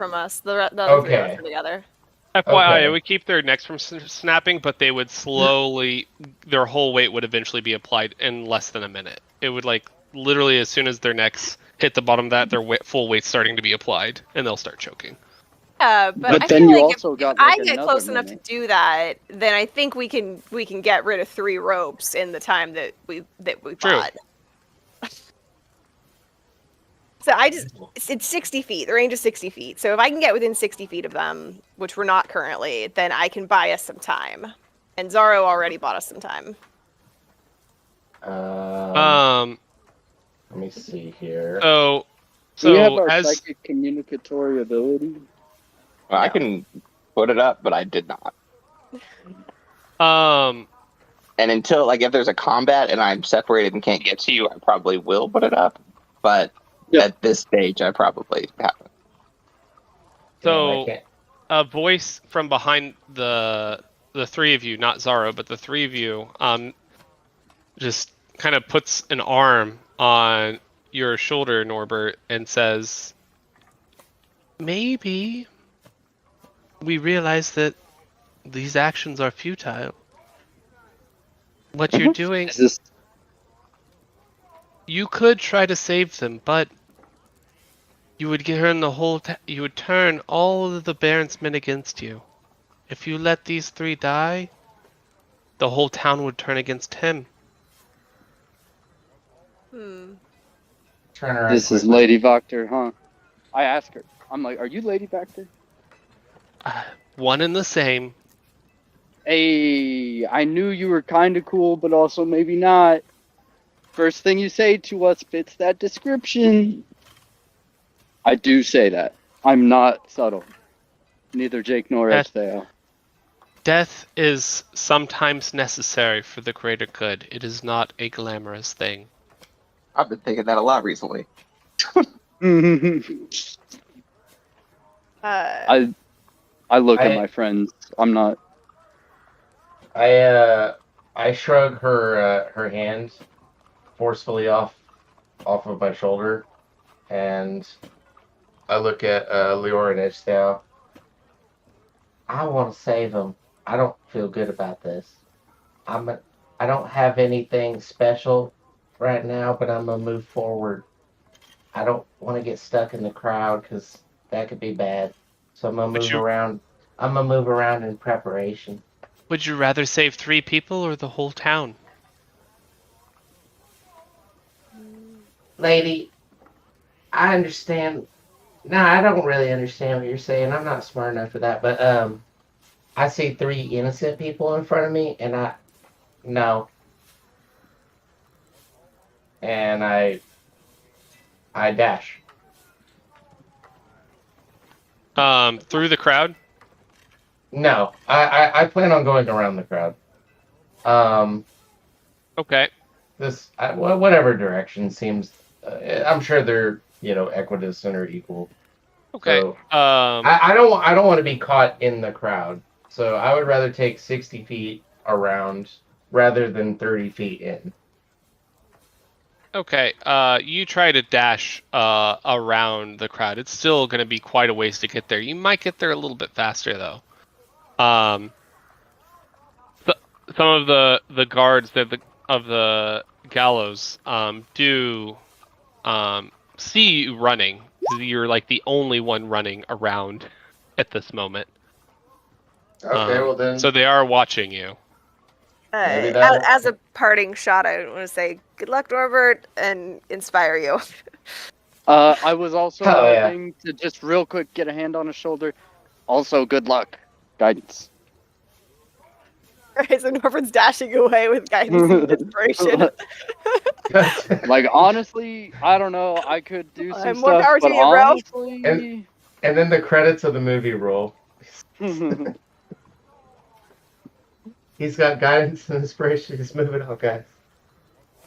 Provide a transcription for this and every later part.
from us. The other three of us are together. FYI, Okay. it would keep their necks from snapping, but they would slowly, their whole weight would eventually be applied in less than a minute. It would literally as soon as their necks hit the bottom of that, their full weight's starting to be applied, and they'll start choking. Yeah, but I then feel you like also if got I like get another close enough to minute. do that, then I think we can get rid of 3 ropes in the time that we True. bought. So it's 60 feet. The range is 60 feet. So if I can get within 60 feet of them, which we're not currently, then I can buy us some time. And Zaro already bought us some time. Let me see here. So Do we have our as psychic communicatory ability? Well, I can put it up, but I did not. And until, like, if there's a combat and I'm separated and can't get to you, I probably will put it up. But at this stage, I probably haven't. So a voice from behind the 3 of you, not Zaro, but the 3 of you, just kind of puts an arm on your shoulder, Norbert, and says, "Maybe we realize that these actions are futile. What you're doing, Is this you could try to save them, but you would turn you would turn all of the Baron's men against you. If you let these 3 die, the whole town would turn against him." Turn around this is quickly. Lady Voctor, huh? I ask her. I'm like, are you Lady Voctor? One and the same. Hey, I knew you were kind of cool, but also maybe not. First thing you say to us fits that description. I do say that. I'm not subtle. Neither Jake nor Estelle. Death is sometimes necessary for the greater good. It is not a glamorous thing. I've been thinking that a lot recently. I look at my friends. I'm not. I shrug her hand forcefully off of my shoulder, and I look at Leora and Edgetail. I want to save them. I don't feel good about this. I don't have anything special right now, but I'm gonna move forward. I don't want to get stuck in the crowd because that could be bad. So I'm gonna move around. I'm gonna move around in preparation. Would you rather save 3 people or the whole town? Lady, I understand. No, I don't really understand what you're saying. I'm not smart enough for that. But I see 3 innocent people in front of me, and no. And I dash. Through the crowd? No, I plan on going around the crowd. Okay. Whatever direction seems. I'm sure they're equidistant or equal. Okay. So, I don't want to be caught in the crowd. So I would rather take 60 feet around rather than 30 feet in. Okay. You try to dash around the crowd. It's still going to be quite a ways to get there. You might get there a little bit faster though. Some of the guards of the gallows do see you running. You're like the only one running around at this moment. Okay, well then. So they are watching you. As a parting shot, I want to say good luck, Norbert, and inspire you. I was also hoping to just real quick get a hand on his shoulder. Also, good luck. Guidance. Alright, so Norbert's dashing away with guidance and inspiration. Like, honestly, I don't know. I could do some more stuff, power to but you, bro. honestly... And then the credits of the movie roll. He's got guidance and inspiration. He's moving on, guys.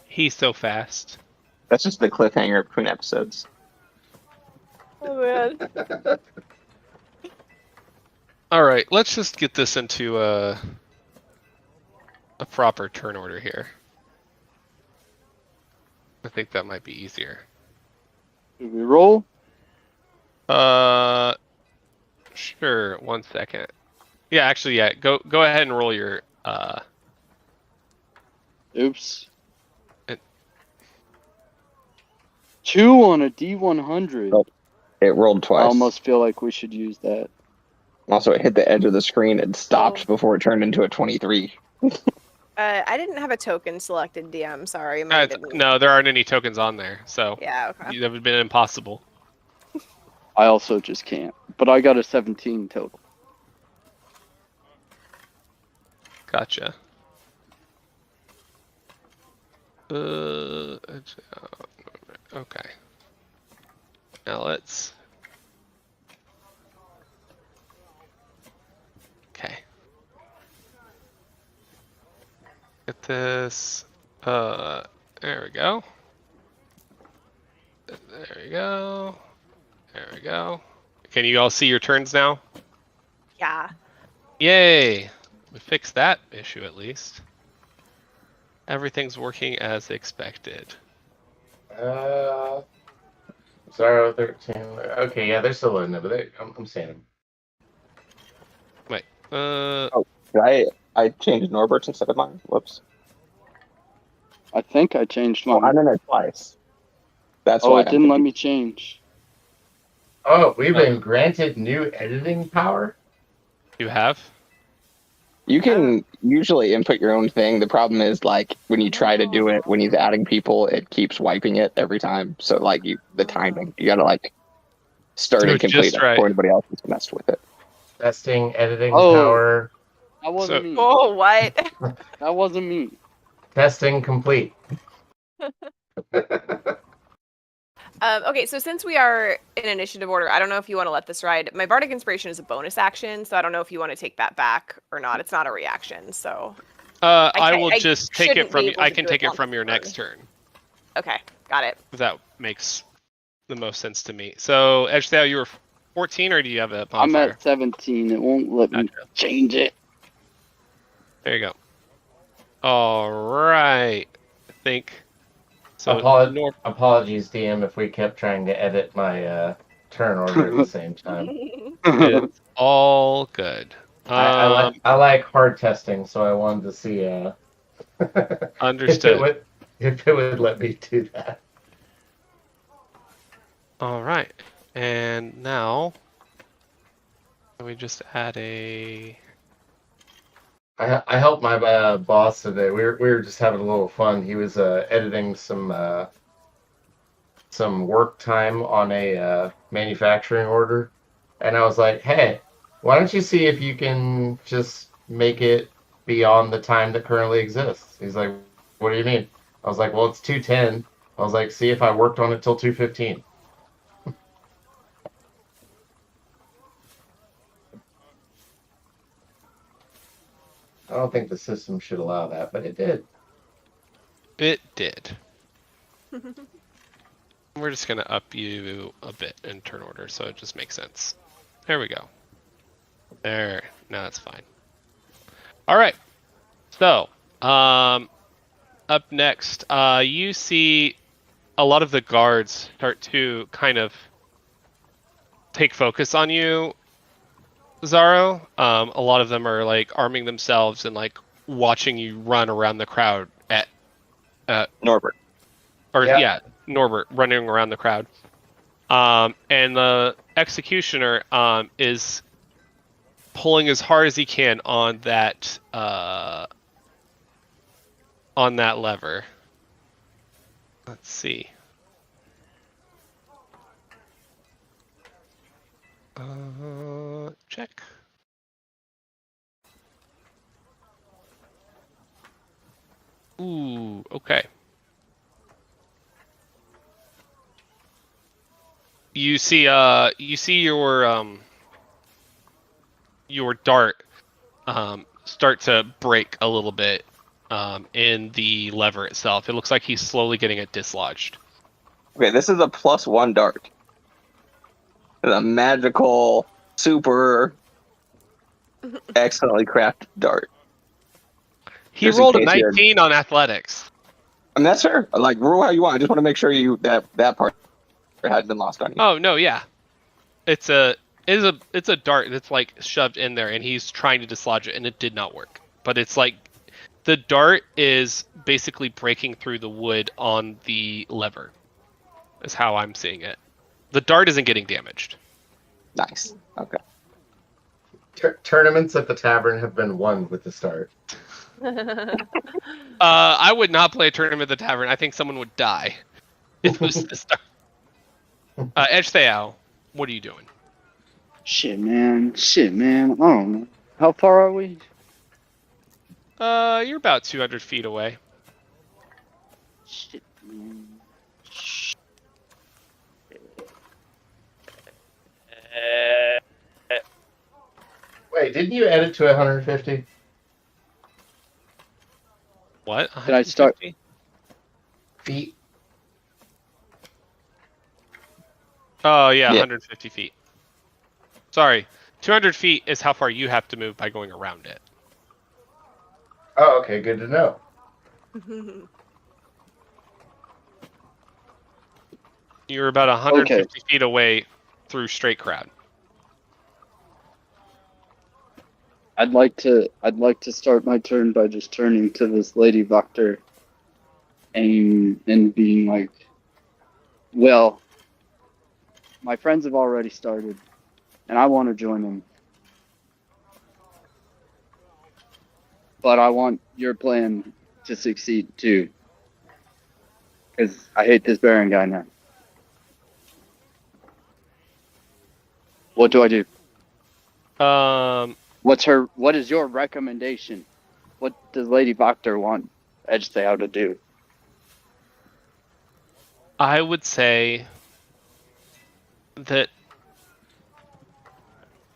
He's so fast. That's just the cliffhanger between episodes. Oh man. All right, let's just get this into a proper turn order here. I think that might be easier. Do we roll? Sure. 1 second. Yeah, actually, yeah. Go ahead and roll your. Oops. It- 2 on a D100. Oh, it rolled I twice. almost feel like we should use that. Also, it hit the edge of the screen and stopped Oh. before it turned into a 23. I didn't have a token selected, DM. Sorry, mine didn't. no, there aren't any tokens on there, so Yeah. Okay. that would have been impossible. I also just can't. But I got a 17 total. Gotcha. Okay. Now let's. Okay. Get this. There we go. There we go. There we go. Can you all see your turns now? Yeah. Yay! We fixed that issue at least. Everything's working as expected. Zaro 13. Okay, yeah, they're still in there, but I'm seeing them. Wait. I changed Norbert's instead of mine. Whoops. I think I changed Oh, mine. I'm in there twice. That's Oh, why it didn't let me change. Oh, we've been granted new editing power? You have? You can usually input your own thing. The problem is, like, when you try to do it, when he's adding people, it keeps wiping it every time. So, like, the timing, you gotta, like, start Do and it complete just it right. before anybody else has messed with it. Testing editing Oh. power. That wasn't So- me. Oh, what? That wasn't me. Testing complete. Okay, so since we are in initiative order, I don't know if you want to let this ride. My Bardic Inspiration is a bonus action, so I don't know if you want to take that back or not. It's not a reaction, so. I will I just take it shouldn't from be you. able I to can do take it it on from the your turn. next turn. Okay, got it. If that makes the most sense to me. So, Edgedale, you were 14, or do you have a I'm bonfire? at 17. It won't let me Gotcha. change it. There you go. All right. I think. So, Apologies, DM, if we kept trying to edit my turn order at the same time. it's all good. I like hard testing, so I wanted to see Understood. if it would let me do that. All right. And now, let me just add a. I helped my boss today. We were just having a little fun. He was editing some work time on a manufacturing order, and I was like, "Hey, why don't you see if you can just make it beyond the time that currently exists?" He's like, "What do you mean?" I was like, "Well, it's 2:10." I was like, "See if I worked on it till 2:15." I don't think the system should allow that, but it did. It did. We're just going to up you a bit in turn order, so it just makes sense. There we go. There. Now it's fine. All right. So, up next, you see a lot of the guards start to kind of take focus on you, Zaro. A lot of them are like arming themselves and like watching you run around the crowd at Norbert. Or Yeah. yeah, Norbert running around the crowd. And the executioner is pulling as hard as he can on that lever. Let's see. Check. Ooh, okay. You see your dart start to break a little bit in the lever itself. It looks like he's slowly getting it dislodged. Okay, this is a +1 dart. It's a magical, super, excellently crafted dart. He Just in rolled a case you- 19 on athletics. I mean, that's fair. Like, roll how you want. I just want to make sure that part hadn't been lost on you. Oh no, yeah. It's a it's a dart that's like shoved in there, and he's trying to dislodge it, and it did not work. But it's like the dart is basically breaking through the wood on the lever. Is how I'm seeing it. The dart isn't getting damaged. Nice. Okay. Tournaments at the tavern have been won with the start. I would not play a tournament at the tavern. I think someone would die. It was the start. Edge Theao, what are you doing? Shit, man. I don't know. How far are we? You're about 200 feet away. Shit, man. Wait, didn't you edit to 150? What? Did I start? 150? Feet? Oh, yeah, Yeah. 150 feet. Sorry. 200 feet is how far you have to move by going around it. Oh, okay, good to know. You're about 150 feet away through straight crowd. I'd like to start my turn by just turning to this lady Vector and being like, well, my friends have already started, and I want to join them. But I want your plan to succeed too. Because I hate this Baron guy now. What do I do? What is your recommendation? What does Lady Vector want Edgethao to do? I would say that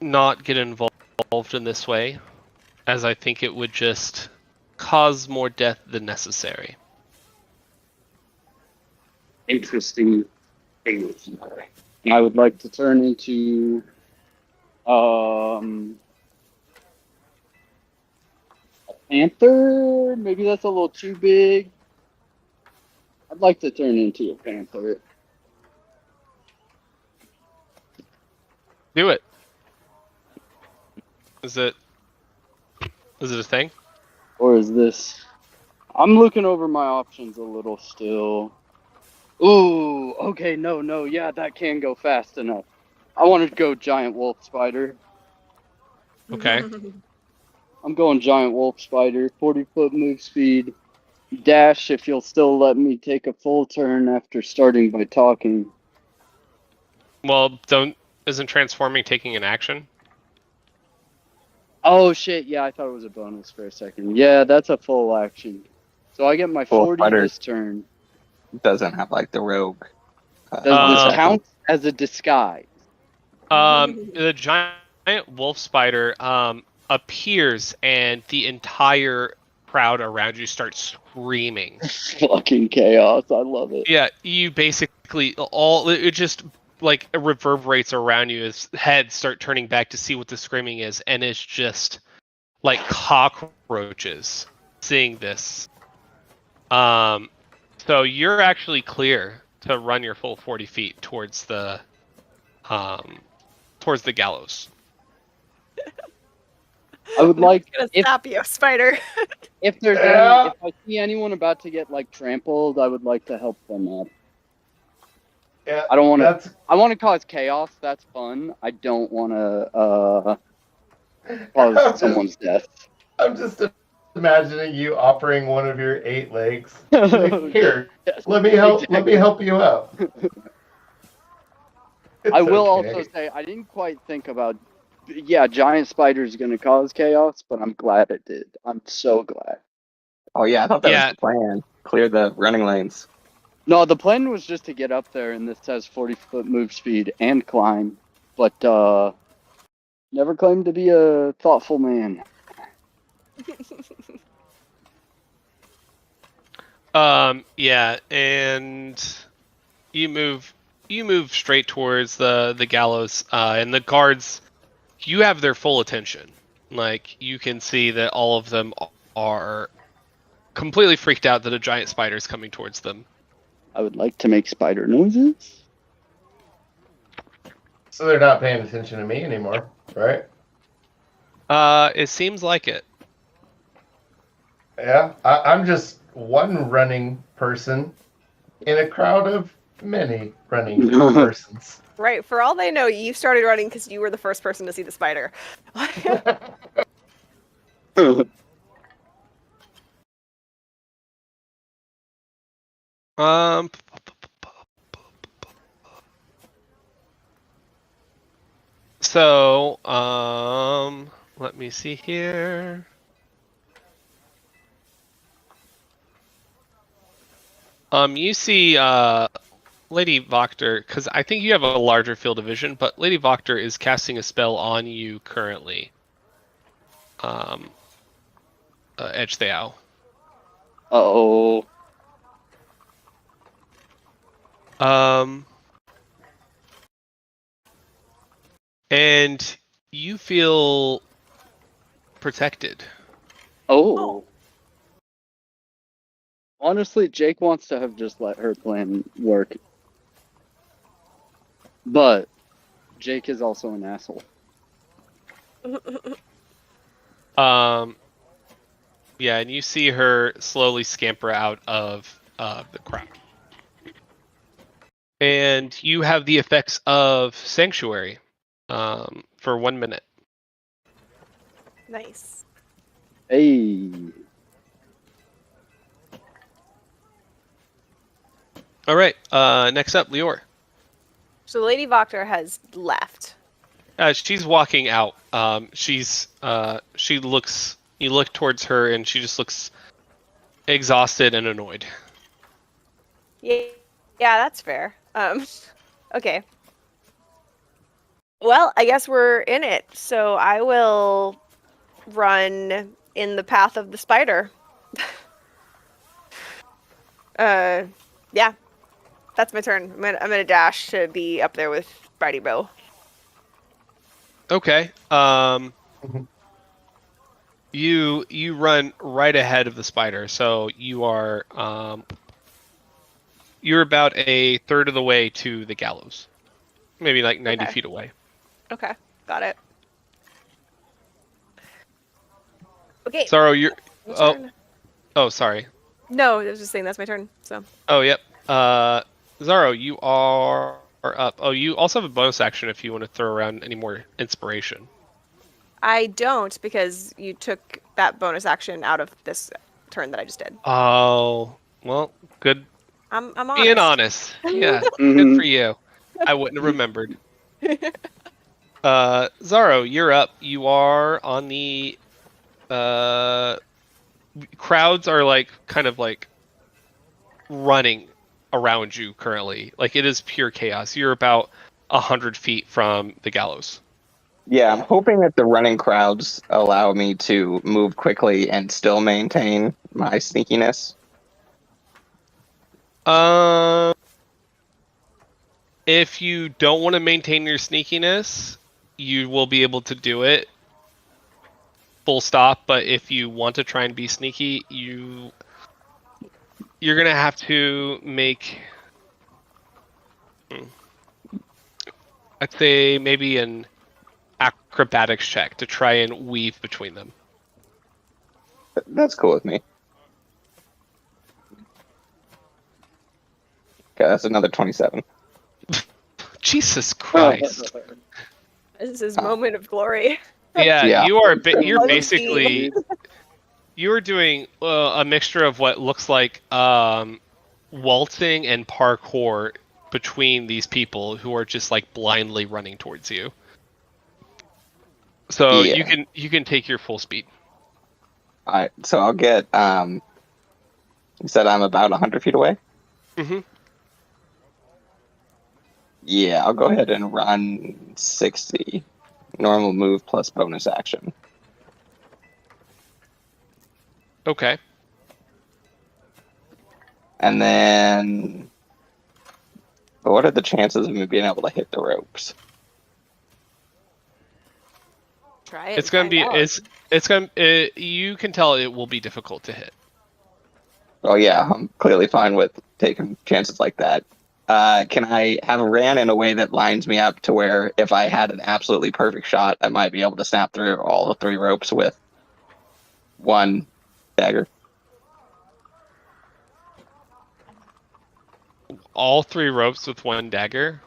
not get involved in this way, as I think it would just cause more death than necessary. Interesting things. I would like to turn into a panther. Maybe that's a little too big. I'd like to turn into a panther. Do it. Is it a thing? Or is this? I'm looking over my options a little still. Ooh, okay, no, yeah, that can go fast enough. I want to go giant wolf spider. Okay. I'm going giant wolf spider, 40-foot move speed. Dash if you'll still let me take a full turn after starting by talking. Well, isn't transforming taking an action? Oh shit, yeah, I thought it was a bonus for a second. Yeah, that's a full action. So I get my Full 40 spider. this turn. Doesn't have like the rogue. Does this Um, count as a disguise? The giant wolf spider appears, and the entire crowd around you starts screaming. Fucking chaos, I love it. Yeah, you basically it just like reverberates around you as heads start turning back to see what the screaming is, and it's just like cockroaches seeing this. So you're actually clear to run your full 40 feet towards the gallows. I would like Gonna if stop you, spider. if there's Yeah. if I see anyone about to get like trampled, I would like to help them up. Yeah, I don't want to. that's I want to cause chaos. That's fun. I don't want to cause someone's death. I'm just imagining you offering one of your 8 legs. Like, here, Yes, let me help. Let exactly. me help you out. I It's will okay. also say I didn't quite think about. Yeah, giant spider is going to cause chaos, but I'm glad it did. I'm so glad. Oh yeah, I thought that Yeah. was the plan. Clear the running lanes. No, the plan was just to get up there, and this has 40-foot move speed and climb, but never claimed to be a thoughtful man. Yeah, and you move straight towards the gallows, and the guards, you have their full attention. Like, you can see that all of them are completely freaked out that a giant spider is coming towards them. I would like to make spider noises. So they're not paying attention to me anymore, right? It seems like it. Yeah, I'm just one running person in a crowd of many running persons. Right. For all they know, you started running because you were the first person to see the spider. Um. So, let me see here. You see, Lady Voctor, because I think you have a larger field of vision, but Lady Voctor is casting a spell on you currently. Edge the Owl. Uh-oh. And you feel protected. Oh. Honestly, Jake wants to have just let her plan work. But Jake is also an asshole. Yeah, and you see her slowly scamper out of the crowd. And you have the effects of Sanctuary for 1 minute. Nice. Hey. All right. Next up, Lior. So Lady Voctor has left. She's walking out. She looks. You look towards her, and she just looks exhausted and annoyed. Yeah, that's fair. Okay. Well, I guess we're in it. So I will run in the path of the spider. Yeah. That's my turn. I'm gonna dash to be up there with Spidey Bow. Okay. You run right ahead of the spider, so you are you're about a third of the way to the gallows, maybe like 90 Okay. feet away. Okay, got it. Okay. Sorrow, you're. my Oh, turn. oh, sorry. No, I was just saying that's my turn. So Oh, yep. Zaro, you are up. Oh, you also have a bonus action if you want to throw around any more inspiration. I don't because you took that bonus action out of this turn that I just did. Oh, well, good. I'm honest. Being honest. Yeah, Mhm. good for you. I wouldn't have remembered. Zaro, you're up. You are on the crowds are like kind of like running around you currently. Like it is pure chaos. You're about 100 feet from the gallows. Yeah, I'm hoping that the running crowds allow me to move quickly and still maintain my sneakiness. If you don't want to maintain your sneakiness, you will be able to do it. Full stop. But if you want to try and be sneaky, you're gonna have to make, I'd say maybe an acrobatics check to try and weave between them. That's cool with me. Okay, that's another 27. Jesus Christ. This is his moment of glory. Yeah, Yeah. you're Low basically you're doing a mixture of what looks like waltzing and parkour between these people who are just like blindly running towards you. So Yeah. you can take your full speed. All right, so I'll get. You said I'm about 100 feet away. Mm-hmm. Yeah, I'll go ahead and run 60. Normal move plus bonus action. Okay. And then, but what are the chances of me being able to hit the ropes? Try it. It's gonna and be find out. it's gonna you can tell it will be difficult to hit. Oh yeah, I'm clearly fine with taking chances like that. Can I have a ran in a way that lines me up to where if I had an absolutely perfect shot, I might be able to snap through all the 3 ropes with 1 dagger? All 3 ropes with 1 dagger.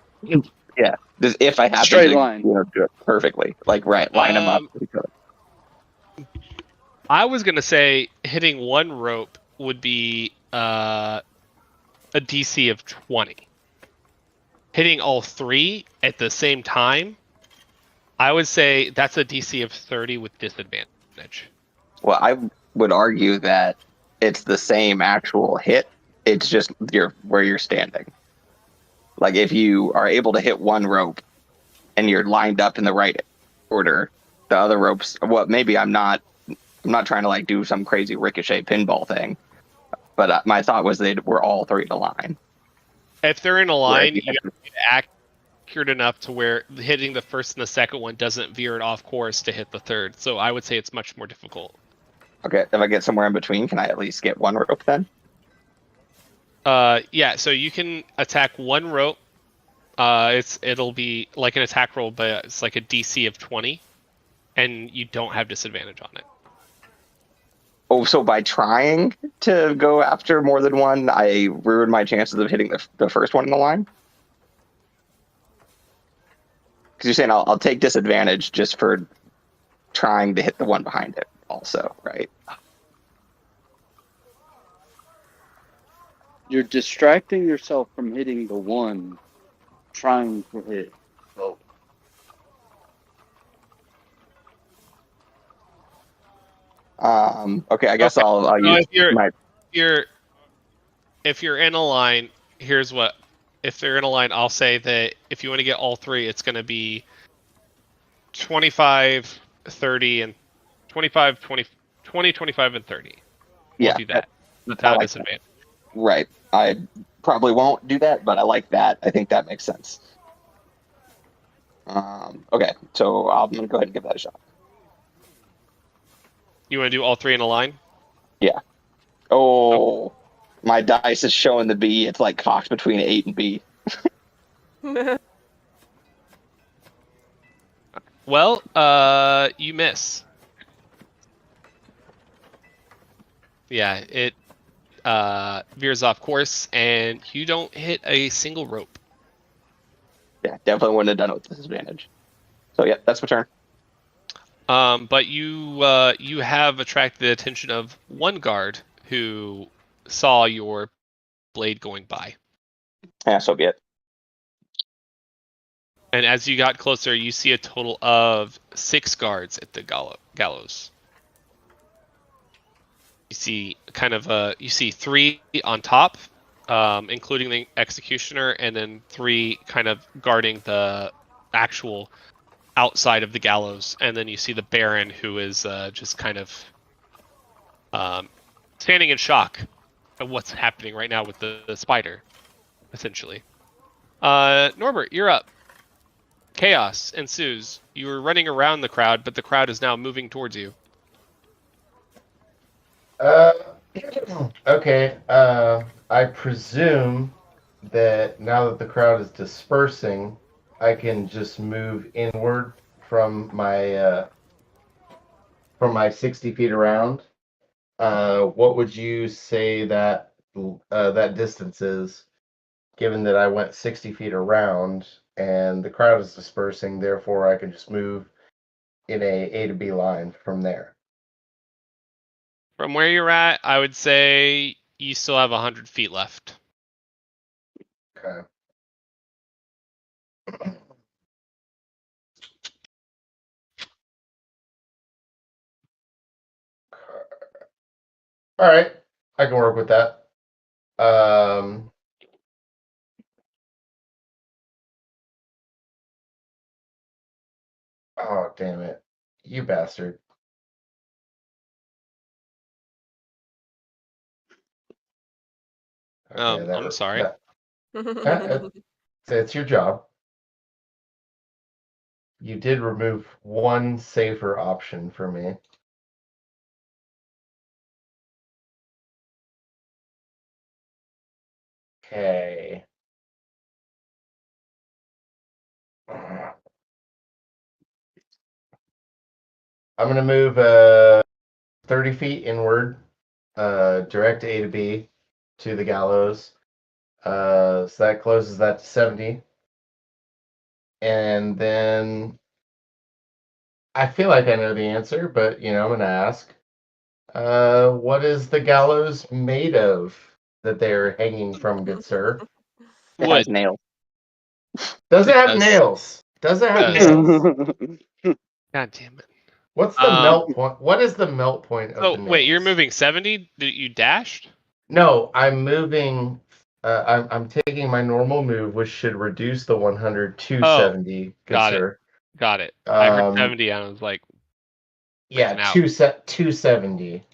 Yeah, just if I happen Straight to line. do it perfectly, like line them up. I was gonna say hitting 1 rope would be a DC of 20. Hitting all 3 at the same time, I would say that's a DC of 30 with disadvantage. Well, I would argue that it's the same actual hit. It's just where you're standing. Like if you are able to hit 1 rope and you're lined up in the right order, the other ropes. Well, maybe I'm not trying to like do some crazy ricochet pinball thing, but my thought was they were all 3 to line. If they're in a line, Right. you have to be accurate enough to where hitting the first and the second one doesn't veer it off course to hit the third. So I would say it's much more difficult. Okay, if I get somewhere in between, can I at least get 1 rope then? Yeah. So you can attack 1 rope. It'll be like an attack roll, but it's like a DC of 20, and you don't have disadvantage on it. Oh, so by trying to go after more than 1, I ruined my chances of hitting the first one in the line? Because you're saying I'll take disadvantage just for trying to hit the one behind it also, right? You're distracting yourself from hitting the one, trying to hit both. Okay, I guess Okay. I'll use my... If you're in a line, here's what. If they're in a line, I'll say that if you want to get all 3, it's going to be 25, 30, and 25, 20, 20, 25, and 30. We'll do that without like disadvantage. That. Right. I probably won't do that, but I like that. I think that makes sense. Okay, so I'm going to go ahead and give that a shot. You want to do all 3 in a line? Yeah. Oh, my dice is showing the B. It's like cocked between 8 and B. Well, you miss. Yeah, it veers off course, and you don't hit a single rope. Yeah, definitely wouldn't have done it with disadvantage. So yeah, that's my turn. But you have attracted the attention of 1 guard who saw your blade going by. Yeah, so be it. And as you got closer, you see a total of 6 guards at the gallows. You see you see 3 on top, including the executioner, and then 3 kind of guarding the actual outside of the gallows. And then you see the Baron, who is just kind of standing in shock at what's happening right now with the spider, essentially. Norbert, you're up. Chaos ensues. You were running around the crowd, but the crowd is now moving towards you. Okay. I presume that now that the crowd is dispersing, I can just move inward from my 60 feet around. What would you say that that distance is, given that I went 60 feet around and the crowd is dispersing? Therefore, I can just move in a to B line from there. From where you're at, I would say you still have 100 feet left. Okay. All right, I can work with that. Oh, damn it. You bastard. Okay, I'm sorry. It's your job. You did remove one safer option for me. Okay. I'm gonna move 30 feet inward, direct A to B to the gallows. So that closes that to 70. And then I feel like I know the answer, but I'm gonna ask. What is the gallows made of that they're hanging from, good sir? It Wood. has nails. Does it have does. nails? Does it have Does. nails? God damn it. What's the melt point? What is the melt point of the So nails? wait, you're moving 70? You dashed? No, I'm moving. I'm taking my normal move, which should reduce the 100 to Oh, 70. Good got it. sir. Got it. I heard 70 and I was like, Yeah, freaking out. 270.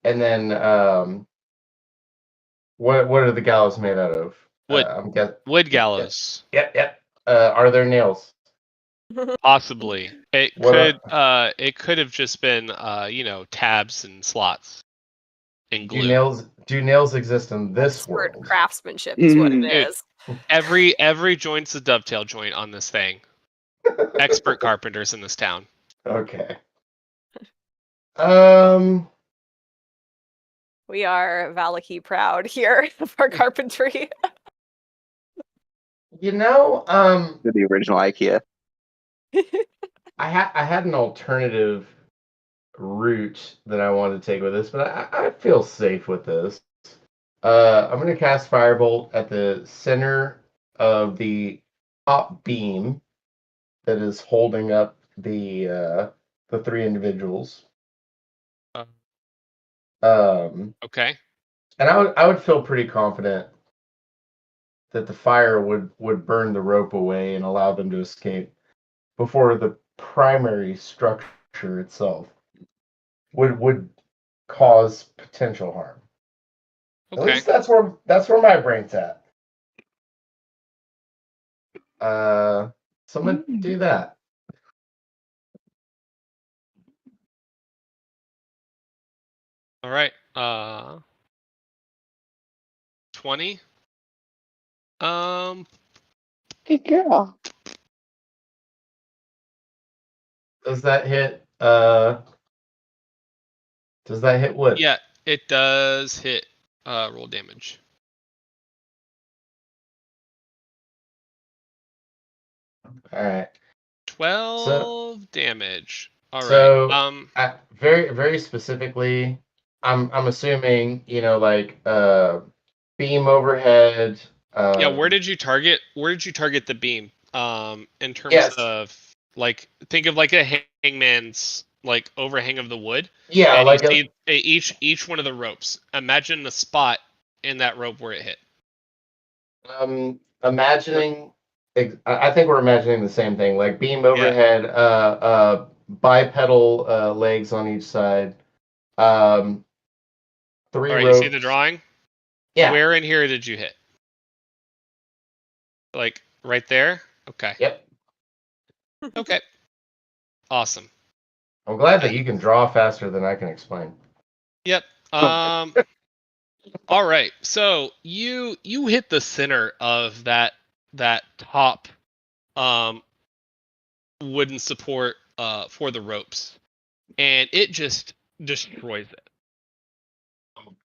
And then what are the gallows made out of? Wood. I'm guess. Wood gallows. Yep. Are there nails? Possibly. It What could have just been tabs and slots and Do glue. nails exist in this Expert world? craftsmanship is what it Dude. is. Every joint's a dovetail joint on this thing. Expert carpenters in this town. Okay. We are Valaki proud here of our carpentry. To the original IKEA. I had an alternative route that I wanted to take with this, but I feel safe with this. I'm going to cast Firebolt at the center of the top beam that is holding up the three individuals. Okay. And I would feel pretty confident that the fire would burn the rope away and allow them to escape before the primary structure itself would cause potential harm. At Okay. least that's where my brain's at. So I'm gonna do that. All right. 20. Good girl. Does that hit wood? Yeah, it does hit roll damage. All right. 12 damage. All right. So very very specifically, I'm assuming like beam overhead. Yeah, where did you target the beam? In terms Yes. of like, think of like a hangman's like overhang of the wood. Yeah, and like you see each one of the ropes. Imagine the spot in that rope where it hit. imagining. I think we're imagining the same thing. Like beam overhead, bipedal legs on each side. Three All right, ropes. you see the drawing? Yeah. Where in here did you hit? Like right there? Okay. Yep. Okay. Awesome. I'm glad that you can draw faster than I can explain. Yep. All right. So you hit the center of that top wooden support for the ropes, and it just destroys it.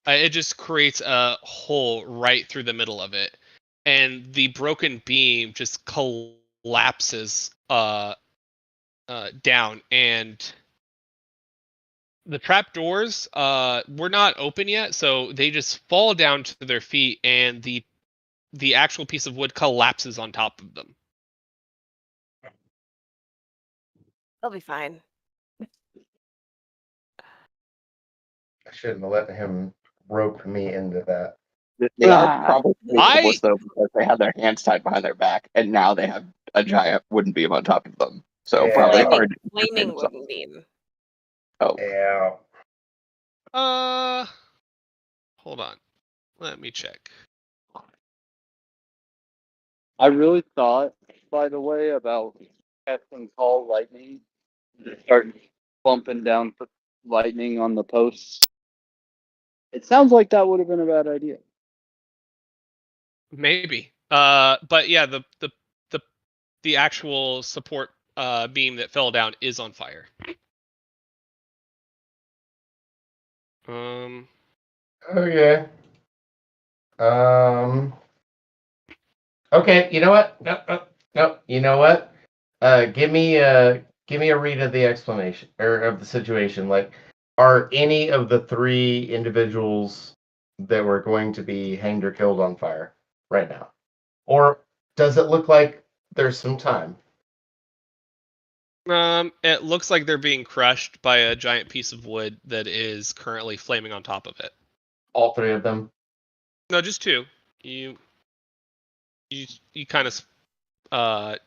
It just creates a hole right through the middle of it, and the broken beam just collapses down, and the trap doors were not open yet, so they just fall down to their feet, and the actual piece of wood collapses on top of them. They'll be fine. I shouldn't have let him rope me into that. They are probably pretty close though, because they have their hands tied behind their back, and now they have a giant wooden beam on top of them. So Yeah. probably hard. Flaming wooden beam. Oh, Yeah. Hold on. Let me check. I really thought, by the way, about casting call lightning. Start bumping down lightning on the posts. It sounds like that would have been a bad idea. Maybe. But yeah, the the actual support beam that fell down is on fire. Okay. Okay. You know what? No. You know what? Give me a read of the explanation or of the situation. Like, are any of the three individuals that were going to be hanged or killed on fire right now, or does it look like there's some time? It looks like they're being crushed by a giant piece of wood that is currently flaming on top of it. All three of them. No, just two. You kind of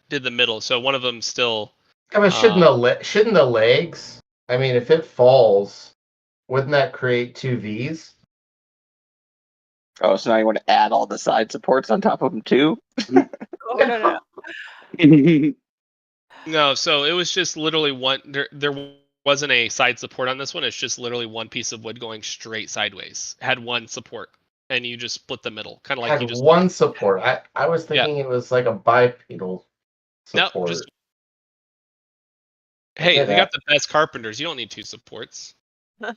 did the middle, so one of them still. I mean, shouldn't the legs? I mean, if it falls, wouldn't that create two V's? Oh, so now you want to add all the side supports on top of them too? Oh, no. No, so it was just literally one. There wasn't a side support on this one. It's just literally one piece of wood going straight sideways. It had one support, and you just split the middle, kind of like Had you just. one support. I was thinking it was like a bipedal No, support. just. Hey, Get we that. got the best carpenters. You don't need two supports. Okay,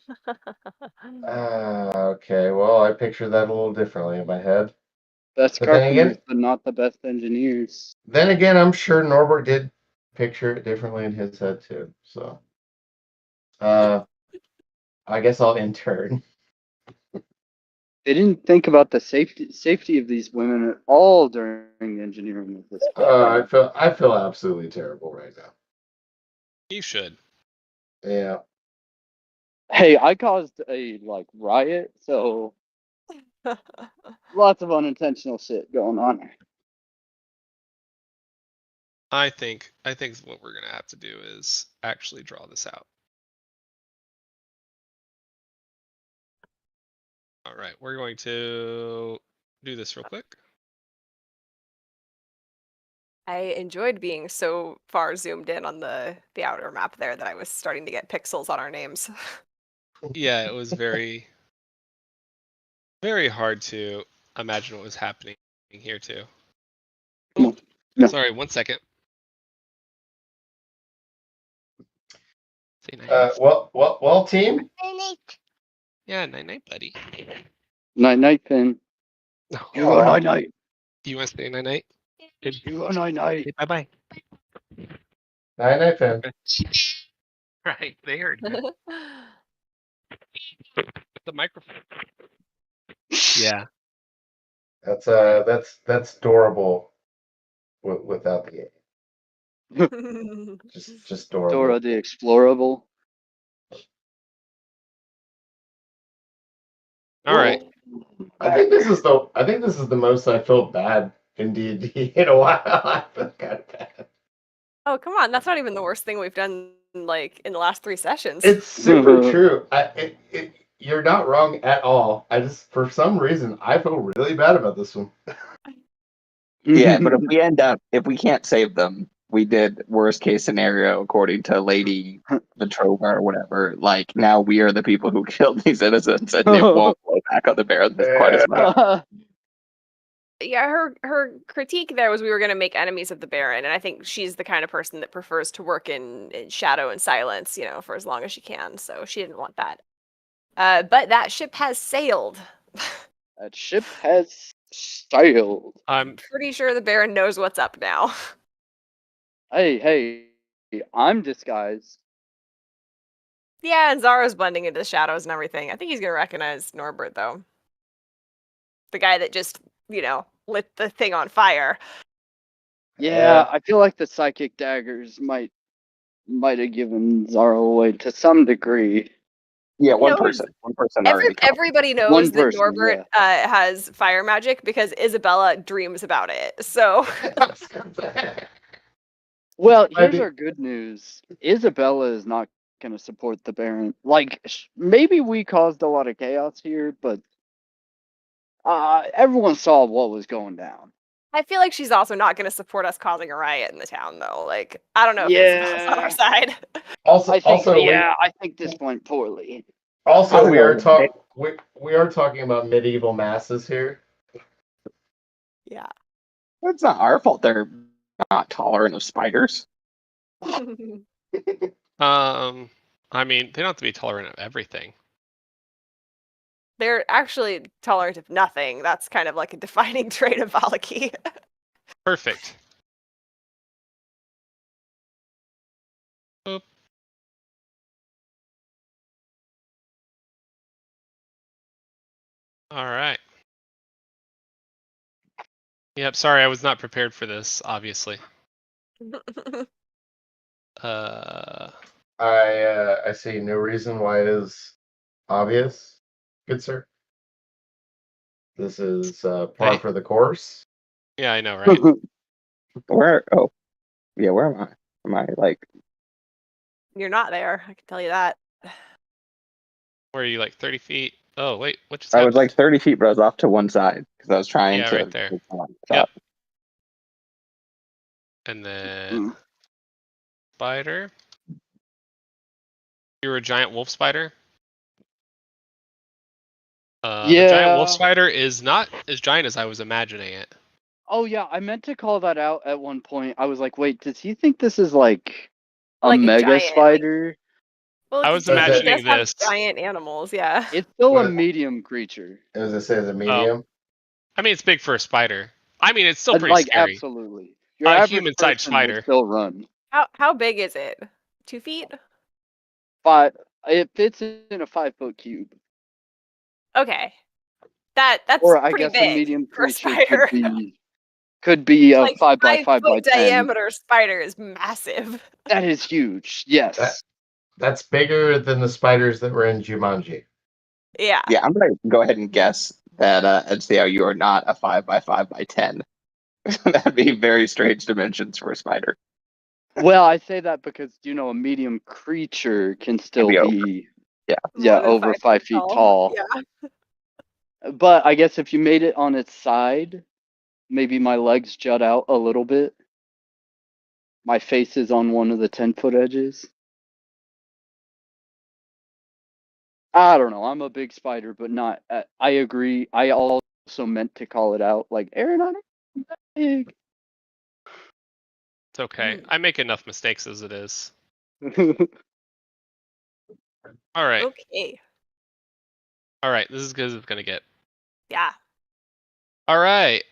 well, I picture that a little differently in my head. Best But then carpenters, again- but not the best engineers. Then again, I'm sure Norbert did picture it differently in his head too. So, I guess I'll intern. They didn't think about the safety of these women at all during the engineering of this. I feel absolutely terrible right now. You should. Yeah. Hey, I caused a riot, so lots of unintentional shit going on. I think what we're gonna have to do is actually draw this out. All right, we're going to do this real quick. I enjoyed being so far zoomed in on the outer map there that I was starting to get pixels on our names. Yeah, it was very, very hard to imagine what was happening here too. Oh, No. sorry, 1 second. Say night. Well, team. Yeah, night, buddy. Night, Finn. No. You go night. Do you want to say night? You go night. Bye bye. Night, Finn. Right, they heard you. The microphone. Yeah. That's adorable. Without the A. Just adorable. Dora the Explorable. All right. I think this is the most I felt bad in D&D in a while. I feel kind of bad. Oh, come on. That's not even the worst thing we've done in the last 3 sessions. It's super true. You're not wrong at all. I just, for some reason, I feel really bad about this one. Yeah, but if we can't save them, we did worst case scenario according to Lady Petrova or whatever. Like, now we are the people who killed these innocents, and it won't blow back on the Baron quite as much. Yeah, her critique there was we were going to make enemies of the Baron, and I think she's the kind of person that prefers to work in shadow and silence, for as long as she can, so she didn't want that. But that ship has sailed. That ship has sailed. I'm pretty sure the Baron knows what's up now. Hey, I'm disguised. Yeah, and Zara's blending into the shadows and everything. I think he's going to recognize Norbert, though. The guy that just, lit the thing on fire. Yeah, I feel like the psychic daggers might have given Zara away to some degree. Yeah, one person already. Everybody knows that Norbert has fire magic because Isabella dreams about it. So. Well, here's our good news. Isabella is not going to support the Baron. Maybe we caused a lot of chaos here, but everyone saw what was going down. I feel like she's also not going to support us causing a riot in the town, though. I don't know if Isabella's on our side. I think this went poorly. Also, we are talking about medieval masses here. Yeah. It's not our fault they're not tolerant of spiders. I mean, they don't have to be tolerant of everything. They're actually tolerant of nothing. That's kind of like a defining trait of Valaki. Perfect. Boop. All right. Yep. Sorry, I was not prepared for this. Obviously. I see no reason why it is obvious, good sir. This is par Hey. for the course. Yeah, I know, right? Where? Oh, yeah. Where am I? Am I like? You're not there, I can tell you that. Where are you, like 30 feet? Oh, wait, what just I was happened? like 30 feet, but I was off to one side because I was trying Yeah, to. right there. Stop. Yep. And then Mm. spider. You were a giant wolf spider. The giant wolf Yeah. spider is not as giant as I was imagining it. Oh yeah, I meant to call that out at one point. I was like, wait, does he think this is like a Like a mega giant, spider? Well, I 'cause was he does imagining have this. giant animals, yeah. It's still a What? medium creature. As I say, as a medium. I mean, it's big for a spider. I mean, it's still pretty Like scary. absolutely. Your A average human-sized person would spider. still run. How big is it? 2 feet? But it fits in a 5-foot cube. Okay. That's Or I pretty guess a big medium for a creature spider. could be a Like 5 by 5 5 by foot 10. diameter spider is massive. That is huge. Yes. That's bigger than the spiders that were in Jumanji. Yeah. Yeah, I'm gonna go ahead and guess that NCO, you are not a 5 by 5 by 10. That'd be very strange dimensions for a spider. Well, I say that because a medium creature can still be over. be More than over 5 5 feet feet tall. Yeah. But I guess if you made it on its side, maybe my legs jut out a little bit. My face is on one of the 10-foot edges. I don't know. I'm a big spider, but not. I agree. I also meant to call it out. Like, Aaron, I'm that big. It's okay. I make enough mistakes as it is. All right. Okay. All right. This is as good as it's gonna get. Yeah. All right.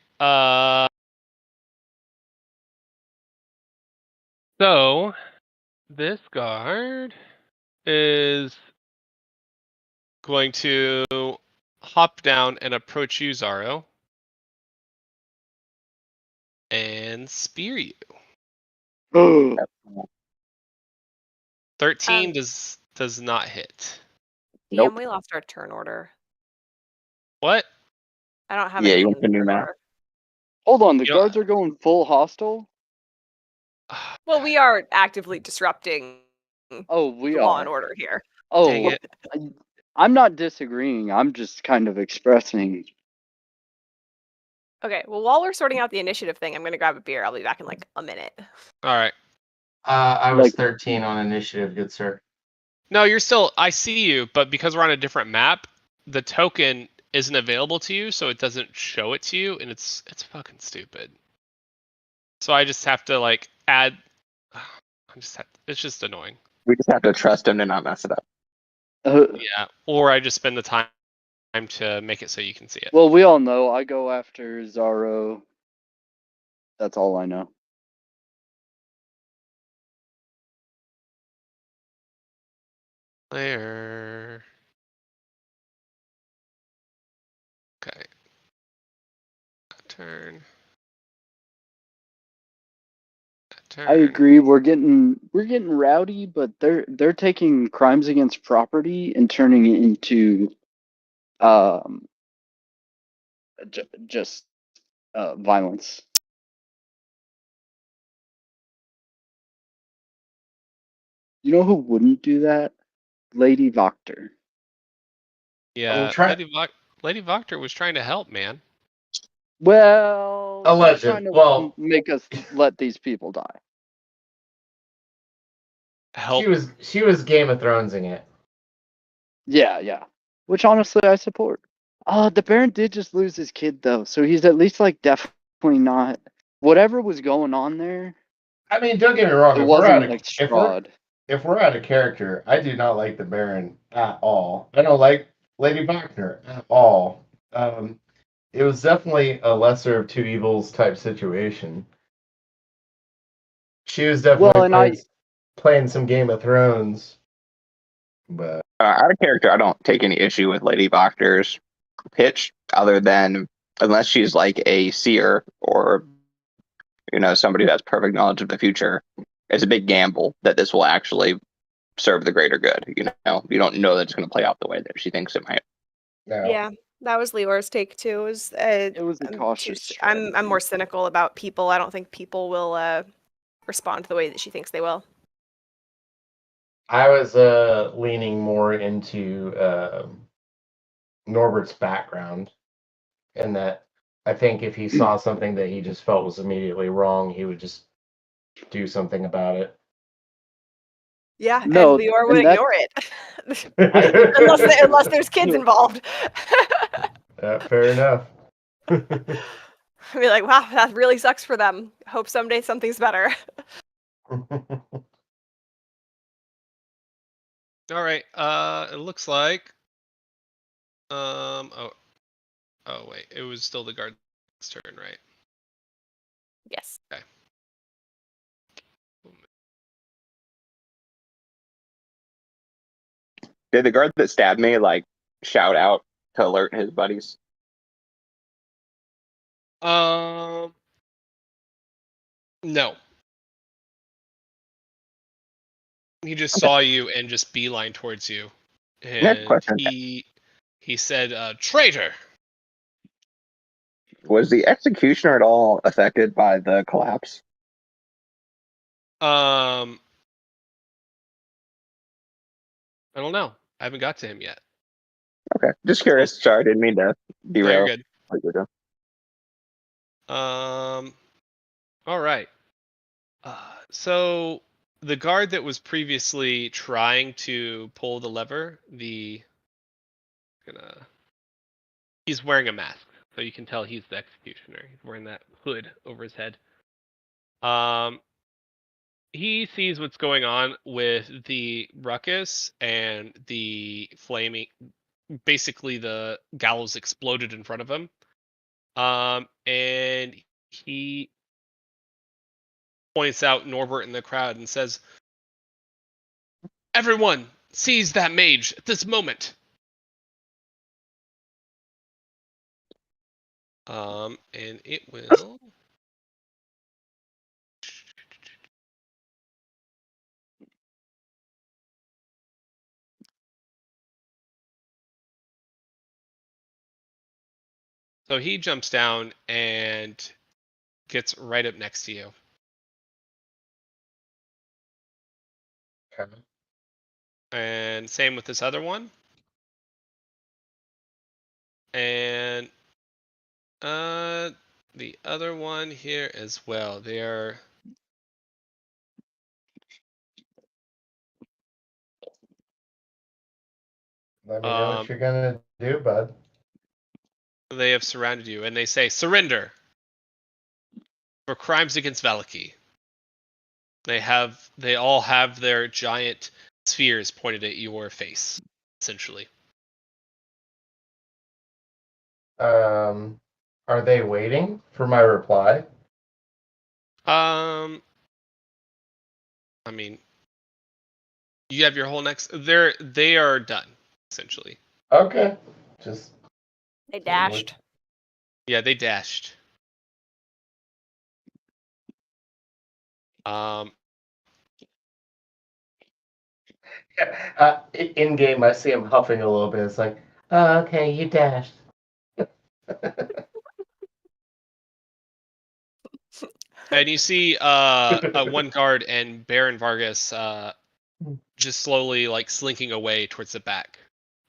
So this guard is going to hop down and approach you, Zaro, and spear you. 13 does not hit. Nope. Damn, we lost our turn order. What? I don't have Yeah, anything you in want the the new turn map? order. Hold on, the You know- guards are going full hostile? Well, we are actively disrupting Oh, we the law and are. order here. Dang Oh, it. I'm not disagreeing. I'm just kind of expressing. Okay, well, while we're sorting out the initiative thing, I'm gonna grab a beer. I'll be back in like a minute. All right. I was Like- 13 on initiative, good sir. No, you're still. I see you, but because we're on a different map, the token isn't available to you, so it doesn't show it to you, and it's fucking stupid. So I just have to like add. It's just annoying. We just have to trust him to not mess it up. Yeah. Or I just spend the time to make it so you can see it. Well, we all know I go after Zaro. That's all I know. There. Okay. Turn. Turn. I agree. We're getting rowdy, but they're taking crimes against property and turning it into just violence. You know who wouldn't do that? Lady Voctor. Yeah. try- Lady Voctor was trying to help, man. Well, she's Alleged. trying to Well- make us let these people die. Help. She was Game of Thronesing it. Yeah. Which honestly I support. The Baron did just lose his kid though, so he's at least like definitely not whatever was going on there, I mean, don't get me wrong. it If we're out wasn't of like if we're Strahd. if we're out of character, I do not like the Baron at all. I don't like Lady Bachner at all. It was definitely a lesser of two evils type situation. She was Well, definitely and playing some Game of Thrones, but Out of character, I don't take any issue with Lady Bachner's pitch, other than unless she's like a seer or somebody who has perfect knowledge of the future. It's a big gamble that this will actually serve the greater good. You don't know that it's going to play out the way that she thinks it might. no. Yeah, that was Lior's take too. it was a cautious I'm strategy. more cynical about people. I don't think people will respond the way that she thinks they will. I was leaning more into Norbert's background, in that I think if he saw something that he just felt was immediately wrong, he would just do something about it. Yeah, and No, Lior would and that's ignore it. unless there's kids involved. Fair enough. I'd be like, wow, that really sucks for them. Hope someday something's better. All right. It looks like. Oh wait, it was still the guard's turn, right? Yes. Okay. Did the guard that stabbed me shout out to alert his buddies? No. He just saw you and just beeline towards you, Next and question. he said, "Traitor." Was the executioner at all affected by the collapse? I don't know. I haven't got to him yet. Okay, just curious. Sorry, I didn't mean to No, you're derail. good. What you're doing. All right. So the guard that was previously trying to pull the lever, he's wearing a mask, so you can tell he's the executioner. He's wearing that hood over his head. He sees what's going on with the ruckus and the flaming. Basically, the gallows exploded in front of him. And he points out Norbert in the crowd and says, "Everyone, seize that mage at this moment." And it will. So he jumps down and gets right up next to you. Okay. And same with this other one. And the other one here as well. They are. Let me know what you're gonna do, bud. They have surrounded you, and they say, "Surrender for crimes against Valaki." They all have their giant spheres pointed at your face, essentially. Are they waiting for my reply? I mean, you have your whole next. They are done, essentially. Okay. Just They dashed. Yeah, they dashed. In game, I see him huffing a little bit. It's like, oh, okay, you dashed. And you see one guard and Baron Vargas just slowly slinking away towards the back.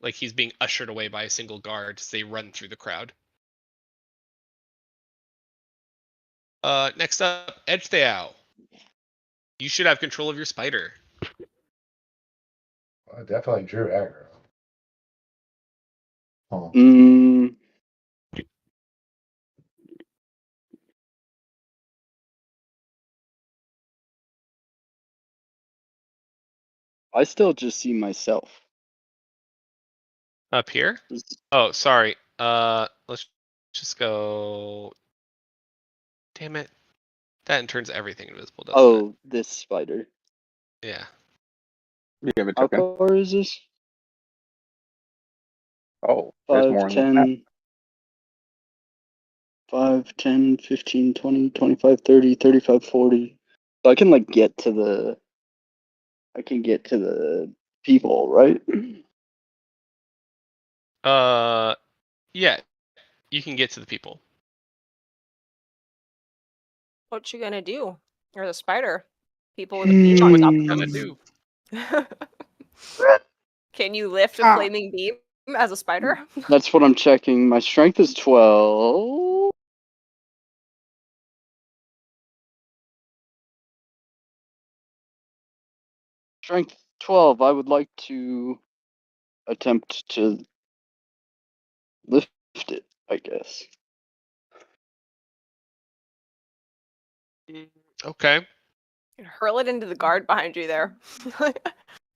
Like he's being ushered away by a single guard as they run through the crowd. Next up, Edgetheow. You should have control of your spider. I definitely drew aggro. Oh. I still just see myself. Up here? Oh, sorry. Let's just go. Damn it. That turns everything invisible, doesn't it? Oh, this spider. Yeah. You have a How token? far is this? Oh, there's 5, more in the map. 10, 5, 10, 15, 20, 25, 30, 35, 40. So I can like get to the people, right? Yeah. You can get to the people. What you gonna do? You're the spider. People with a beam on top of Gonna them. do. Can you lift a flaming beam as a spider? That's what I'm checking. My strength is 12. Strength 12. I would like to attempt to lift it, I guess. Okay. Hurl it into the guard behind you there.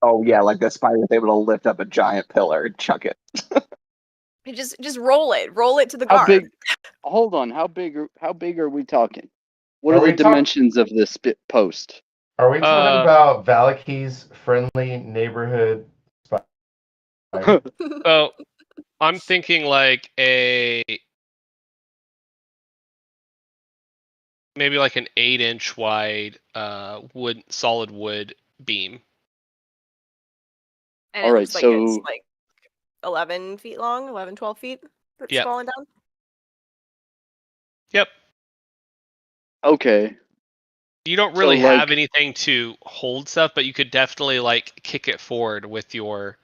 Oh yeah, like the spider was able to lift up a giant pillar and chuck it. You just roll it. Roll it to the How guard. big? Hold on. How big are we talking? What Are are the we talk- dimensions of this post? Are we talking about Valaki's friendly neighborhood spider? So I'm thinking like maybe like an 8-inch wide solid wood beam. And All it right, looks like it's so like 11 feet long, 11, 12 feet that's Yep. falling down. Yep. okay. You don't So, really like- have anything to hold stuff, but you could definitely like kick it forward with your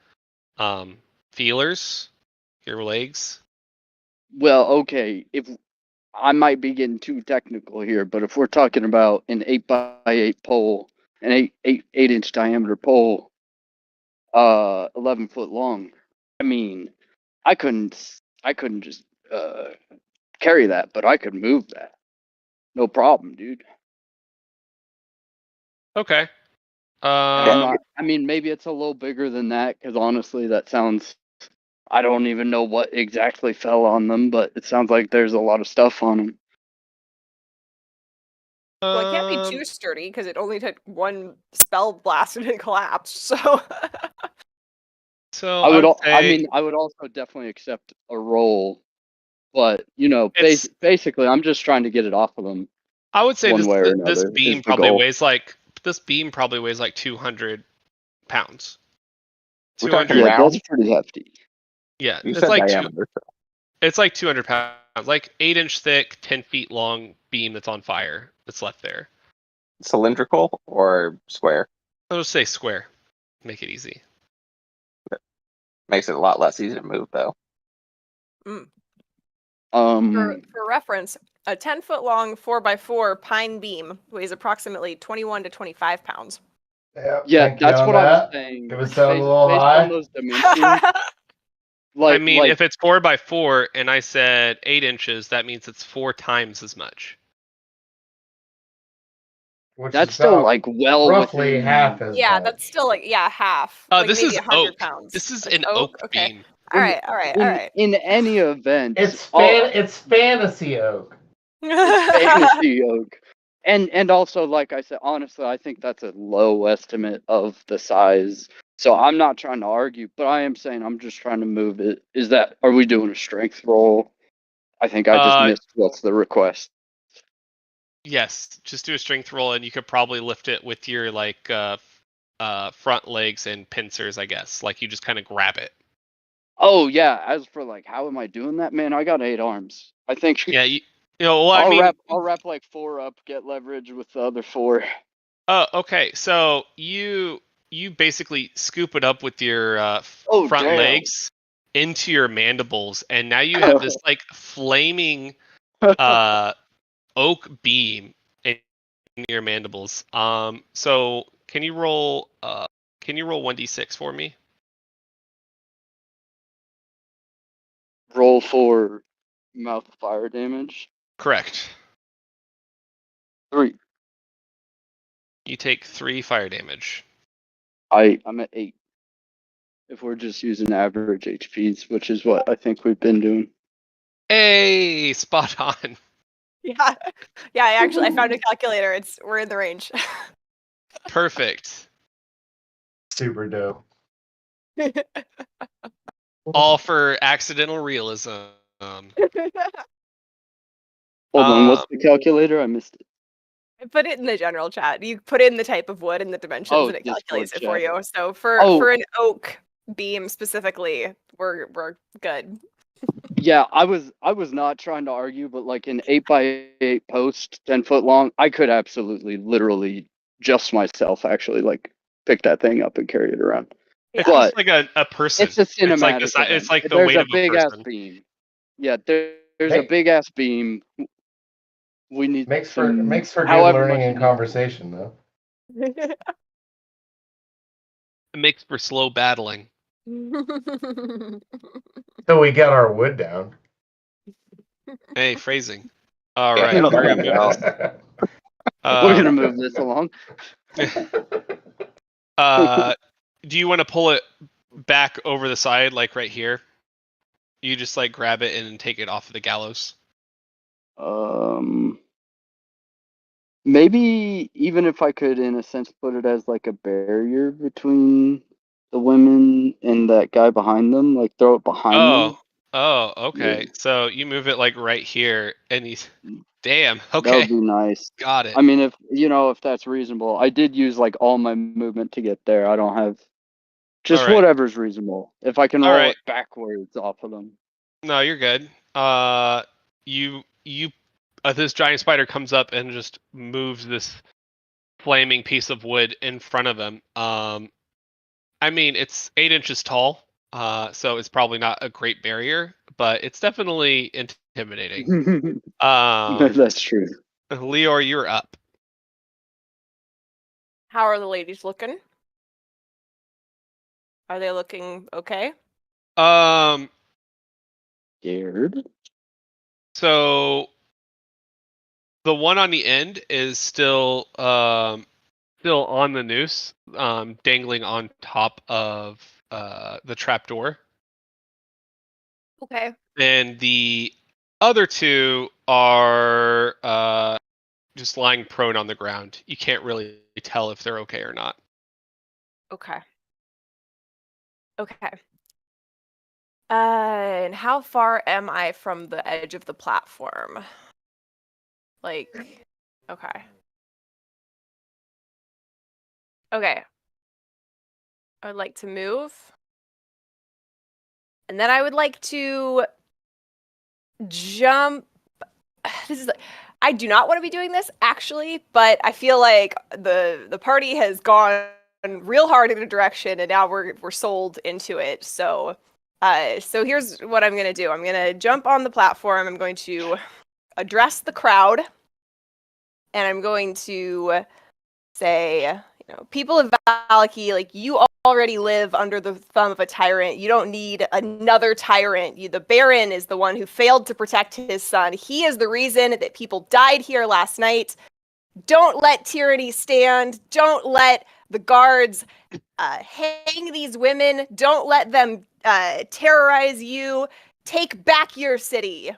feelers, your legs. Well, okay. If I might be getting too technical here, but if we're talking about an 8x8 pole, an 8-inch diameter pole, 11 foot long, I mean, I couldn't just carry that, but I could move that. No problem, dude. Okay. And I'm Um, not. I mean, maybe it's a little bigger than that because honestly, that sounds. I don't even know what exactly fell on them, but it sounds like there's a lot of stuff on them. Well, it can't be too sturdy because it only took one spell blast and it collapsed. So so I would. I say mean, I would also definitely accept a roll, but you know, It's- basically, I'm just trying to get it off of them. I would say one this way or this another beam is the probably goal. weighs like 200 pounds. We're talking 200. Yeah, round. that's pretty hefty. Yeah, You it's said like diameter. it's like 200 pounds, like 8-inch thick, 10 feet long beam that's on fire that's left there. Cylindrical or square? I'll just say square. Make it easy. Makes it a lot less easy to move though. for reference, a 10-foot long 4x4 pine beam weighs approximately 21 to 25 pounds. Yeah, that's what I was that. saying. It was sounding a little Based high. on those dimensions, I mean, if it's 4x4 and I said 8 inches, that means it's 4 times as much. Which that's is still about like well roughly within, half as Yeah, much. that's still like half. Like This maybe is 100 oak. pounds. This is It's an oak Okay. beam. All right. in any event. It's fantasy oak. It's fantasy oak. And also, like I said, honestly, I think that's a low estimate of the size. So I'm not trying to argue, but I am saying I'm just trying to move it. Are we doing a strength roll? I think I just missed what's the request. Yes, just do a strength roll, and you could probably lift it with your like front legs and pincers, I guess. Like you just kind of grab it. Oh yeah, as for like how am I doing that, man? I got 8 arms. I think Yeah, well, I'll wrap like 4 up, get leverage with the other 4. Oh, okay. So you basically scoop it up with your front damn. legs into your mandibles, and now you have this like flaming oak beam in your mandibles. So can you roll 1d6 for me? Roll for mouth fire damage. Correct. 3. You take 3 fire damage. I'm at 8. If we're just using average HPs, which is what I think we've been doing. Hey, spot on. Yeah. Yeah, I found a calculator. We're in the range. Perfect. Super dope. All for accidental realism. Hold on, what's Um, the calculator? I missed it. I put it in the general chat. You put in the type of wood and the dimensions, Oh, and it Discord calculates it for chat. you. So Oh. for an oak beam specifically, we're good. Yeah, I was not trying to argue, but like an 8x8 post, 10 foot long, I could absolutely, literally, just myself actually like pick that thing up and carry it around. it's Yeah. just like a person. It's a cinematic. It's like the event. it's like the There's weight a of a big ass person. beam. Yeah, there's Hey. a big ass beam. We need Makes for some, good however learning much and you need. conversation, though. It makes for slow battling. So we got our wood down. Hey, phrasing. All Yeah, right. no, We're there gonna you move go. this. We're gonna move this along. Do you want to pull it back over the side, like right here? You just like grab it and take it off of the gallows. Maybe even if I could, in a sense, put it as like a barrier between the women and that guy behind them, like throw it behind them. Oh, okay. Yeah. So you move it like right here, and he's. Damn. That Okay. would be nice. Got it. I mean, if that's reasonable. I did use like all my movement to get there. I don't have just All right. whatever's reasonable. If I can All roll right. it backwards off of them. No, you're good. You this giant spider comes up and just moves this flaming piece of wood in front of him. I mean, it's 8 inches tall, so it's probably not a great barrier, but it's definitely intimidating. That's true. Leor, you're up. How are the ladies looking? Are they looking okay? Scared. So the one on the end is still on the noose, dangling on top of the trapdoor. Okay. And the other two are just lying prone on the ground. You can't really tell if they're okay or not. Okay. Okay. And how far am I from the edge of the platform? Like, okay. Okay. I would like to move. And then I would like to jump. I do not want to be doing this actually, but I feel like the party has gone real hard in a direction, and now we're sold into it. So here's what I'm gonna do. I'm gonna jump on the platform. I'm going to address the crowd, and I'm going to say, people of Valaki, like, you already live under the thumb of a tyrant. You don't need another tyrant. The Baron is the one who failed to protect his son. He is the reason that people died here last night. Don't let tyranny stand. Don't let the guards hang these women. Don't let them terrorize you. Take back your city.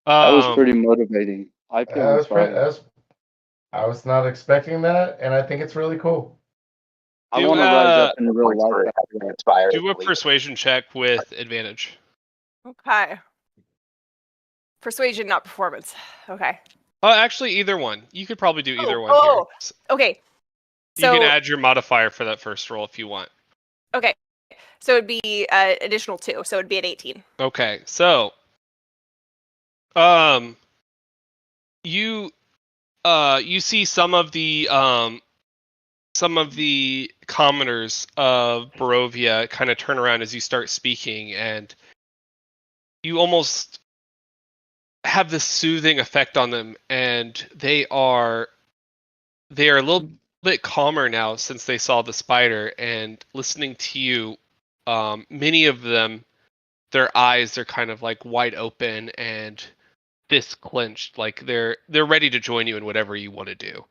That was pretty motivating. I feel inspired. I was not expecting that, and I think it's really cool. I want to rise up in real life. Do a persuasion check with advantage. Okay. Persuasion, not performance. Okay. Actually, either one. You could probably do either one here. here. Okay. So, you can add your modifier for that first roll if you want. Okay. So it'd be additional 2, so it'd be at 18. Okay. So, you see some of the commoners of Barovia kind of turn around as you start speaking, and you almost have this soothing effect on them, and they are a little bit calmer now since they saw the spider, and listening to you, many of them, their eyes are kind of like wide open and fists clenched, like they're ready to join you in whatever you want to do.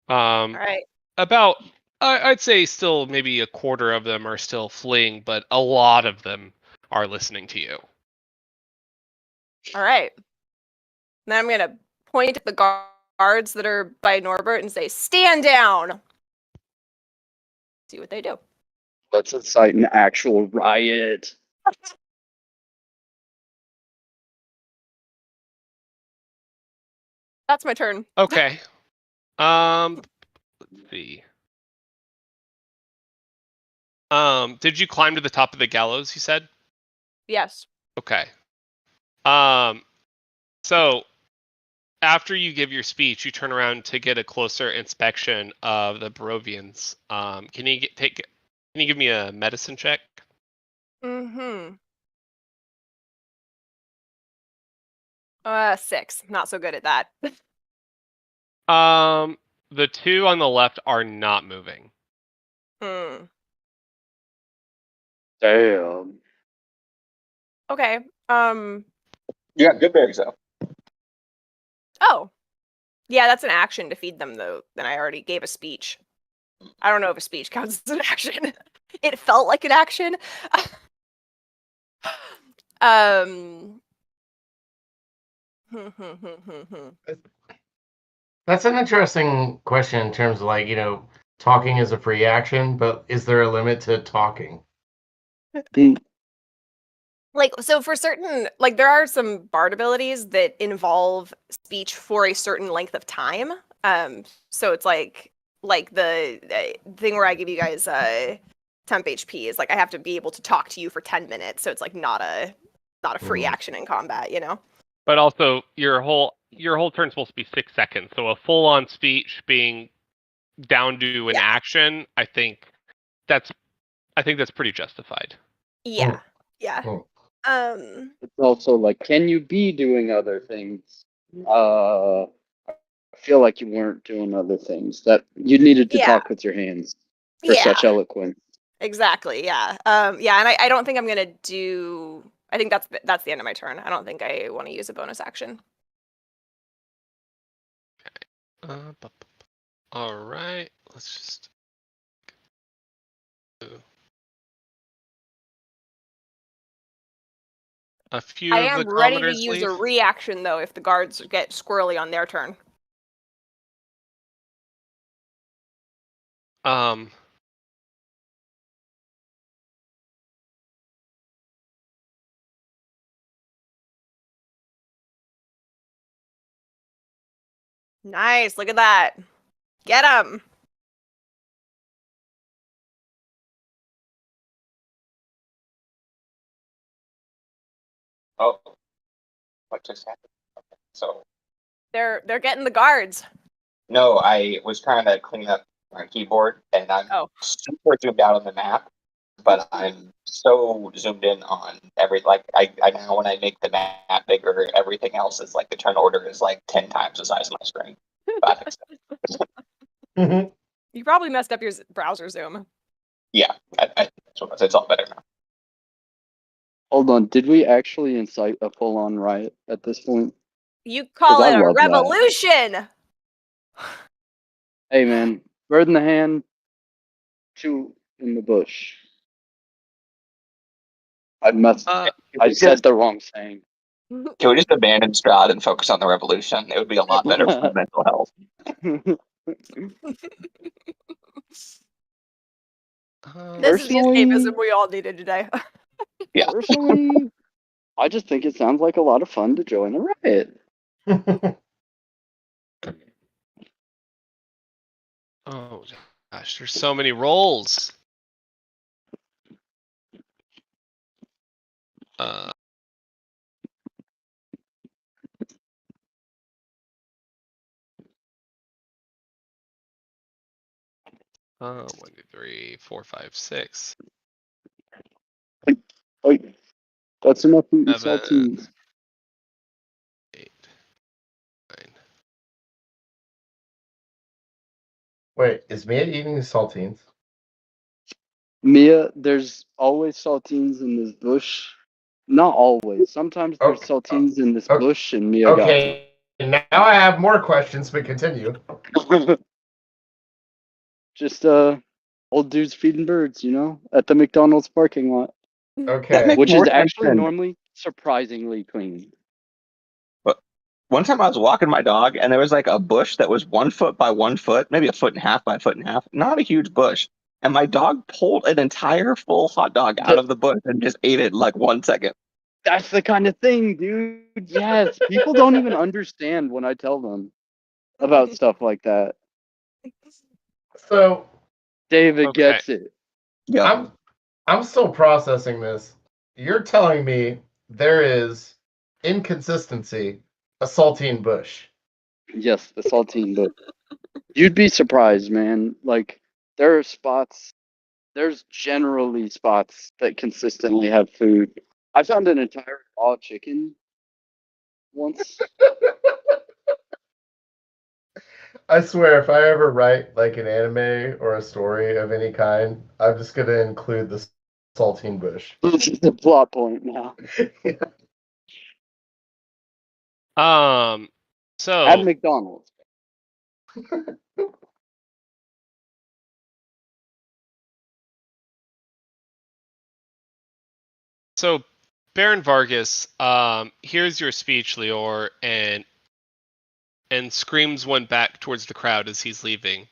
All right. About I'd say still maybe a quarter of them are still fleeing, but a lot of them are listening to you. All right. Then I'm gonna point at the guards that are by Norbert and say, "Stand down." See what they do. Let's incite an actual riot. That's my turn. Okay. Let's see. Did you climb to the top of the gallows, you said? Yes. Okay. So after you give your speech, you turn around to get a closer inspection of the Barovians. Can you give me a medicine check? Mm-hmm. 6. Not so good at that. The two on the left are not moving. Hmm. Damn. Okay. You got good berries though. Oh. Yeah, that's an action to feed them, though. Then I already gave a speech. I don't know if a speech counts as an action. It felt like an action. um. That's an interesting question in terms of like, talking is a free action, but is there a limit to talking? Like, so for certain, like, there are some bard abilities that involve speech for a certain length of time. So it's like the thing where I give you guys temp HP is like I have to be able to talk to you for 10 minutes. So it's like not a free action in combat, you know? But also your whole turn's supposed to be 6 seconds. So a full on speech being down to an Yeah. action, I think that's pretty justified. Yeah. Yeah. Oh. It's also like, can you be doing other things? I feel like you weren't doing other things. That you needed to Yeah. talk with your hands for Yeah. such eloquence. Exactly. Yeah. Yeah, and I don't think I'm gonna do. I think that's the end of my turn. I don't think I want to use a bonus action. All right, let's just. A few I of the am ready to commoners use leave. a reaction though if the guards get squirrely on their turn. Nice. Look at that. Get him. Oh, what just happened? Okay. So They're getting the guards. no, I was trying to clean up my keyboard, and I'm Oh. super zoomed out on the map, but I'm so zoomed in on I now when I make the map bigger, everything else is like the turn order is like 10 times the size of my screen. But You probably messed up your browser zoom. yeah, it's all better now. Hold on, did we actually incite a full-on riot at this point? You call 'Cause I it a love that. revolution. Hey man, bird in the hand, 2 in the bush. I said the wrong saying. Can we just abandon Strahd and focus on the revolution? It would be a lot better for mental health. This is the Personally- escapism we all needed today. Yeah. Personally, I just think it sounds like a lot of fun to join a riot. Oh gosh, there's so many rolls. One, two, three, 4, 5, 6. Oh, that's enough eating 7, saltines. 8, 9. Wait, is Mia eating saltines? Mia, there's always saltines in this bush. Not always. Sometimes there's saltines in this bush, and Mia Okay, now I have more questions, but continue. got them. Just old dudes feeding birds, at the McDonald's parking lot, That Okay. makes which more is sense actually than- normally surprisingly clean. But one time I was walking my dog, and there was like a bush that was 1 foot by 1 foot, maybe a foot and a half by a foot and a half. Not a huge bush. And my dog pulled an entire full hot dog out of the bush and just ate it in like 1 second. That's the kind of thing, dude. Yes, people don't even understand when I tell them about stuff like that. So David Okay. gets it. Yeah. I'm still processing this. You're telling me there is inconsistency, a saltine bush. Yes, the saltine, but you'd be surprised, man. Like, there are spots, there's generally spots that consistently have food. I found an entire raw chicken once. I swear, if I ever write like an anime or a story of any kind, I'm just gonna include the saltine bush. This is the plot point now. At So McDonald's. so Baron Vargas hears your speech, Leor, and screams one back towards the crowd as he's leaving.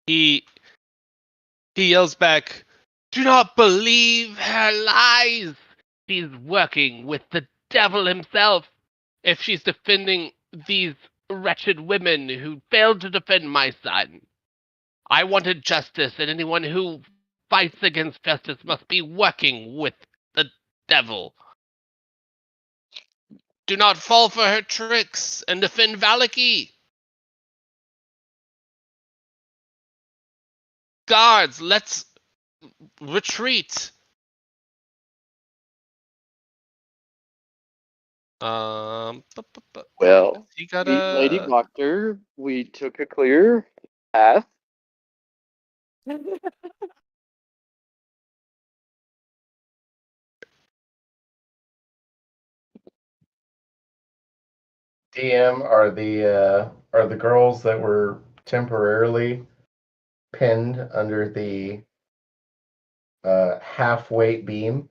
He yells back, "Do not believe her lies! She's working with the devil himself if she's defending these wretched women who failed to defend my son. I wanted justice, and anyone who fights against justice must be working with the devil. Do not fall for her tricks and defend Valaki. Guards, let's retreat." Well, You got meet Lady Doctor. We took a clear path. DM are the girls that were temporarily pinned under the half weight beam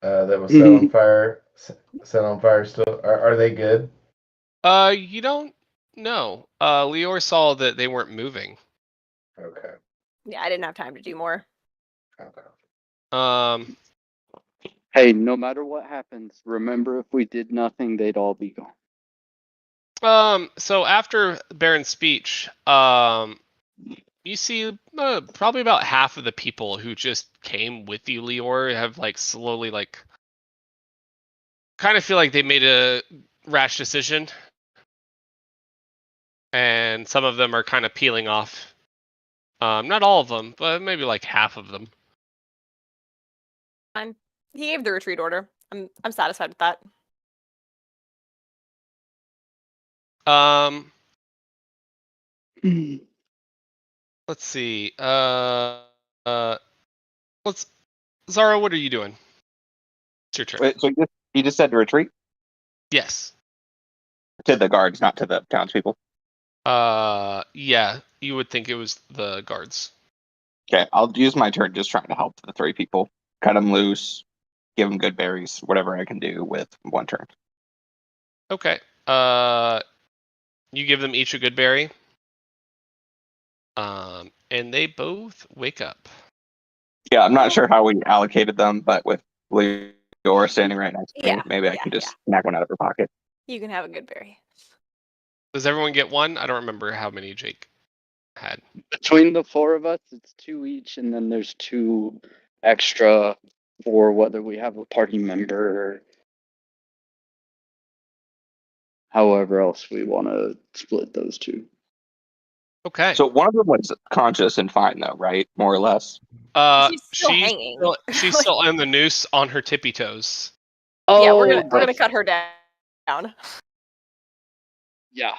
that was set on fire. Set on fire. Still, are they good? You don't know. Leor saw that they weren't moving. Okay. Yeah, I didn't have time to do more. Okay. Hey, no matter what happens, remember if we did nothing, they'd all be gone. So after Baron's speech, you see probably about half of the people who just came with you, Leor, have like slowly kind of feel like they made a rash decision, and some of them are kind of peeling off. Not all of them, but maybe like half of them. Fine. He gave the retreat order. I'm satisfied with that. Let's see. Let's. Zara, what are you doing? It's your turn. Wait, so you just said to retreat Yes. to the guards, not to the townspeople. Yeah, you would think it was the guards. Okay, I'll use my turn just trying to help the 3 people. Cut them loose, give them good berries, whatever I can do with 1 turn. Okay. You give them each a good berry. And they both wake up. Yeah, I'm not sure how we allocated them, but with Leora standing right next to me, Yeah, maybe I can just snag one out of her pocket. You can have a good berry. Does everyone get one? I don't remember how many Jake had. Between the 4 of us, it's 2 each, and then there's 2 extra for whether we have a party member or however else we want to split those 2. Okay. So one of them was conscious and fine, though, right? More or less. She's still hanging. She's still on the noose on her tippy toes. Oh, Yeah, we're gonna that's- cut her down. Yeah,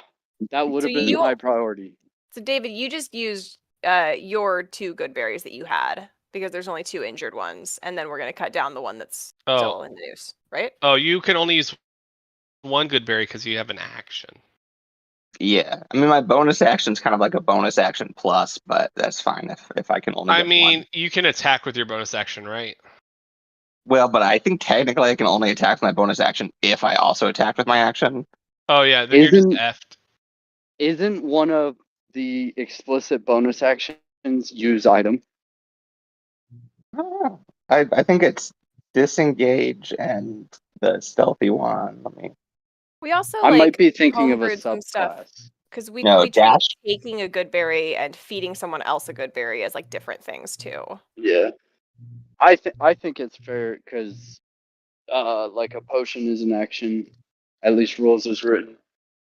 that would have So been you- high priority. So David, you just used your 2 good berries that you had. because there's only 2 injured ones, and then we're gonna cut down the one that's Oh. still in the noose, right? Oh, you can only use one good berry because you have an action. Yeah, I mean, my bonus action's kind of like a bonus action plus, but that's fine if I can only. I get mean, one. you can attack with your bonus action, right? Well, but I think technically I can only attack with my bonus action if I also attack with my action. Oh yeah, then you're just Isn't effed. isn't one of the explicit bonus actions use item? Oh, I think it's disengage and the stealthy one. Let me. We also I might like be thinking of a homebrewed some stuff subclass. because we No, treat dash. taking a good berry and feeding someone else a good berry as like different things too. Yeah, I think it's fair because like a potion is an action, at least rules is written.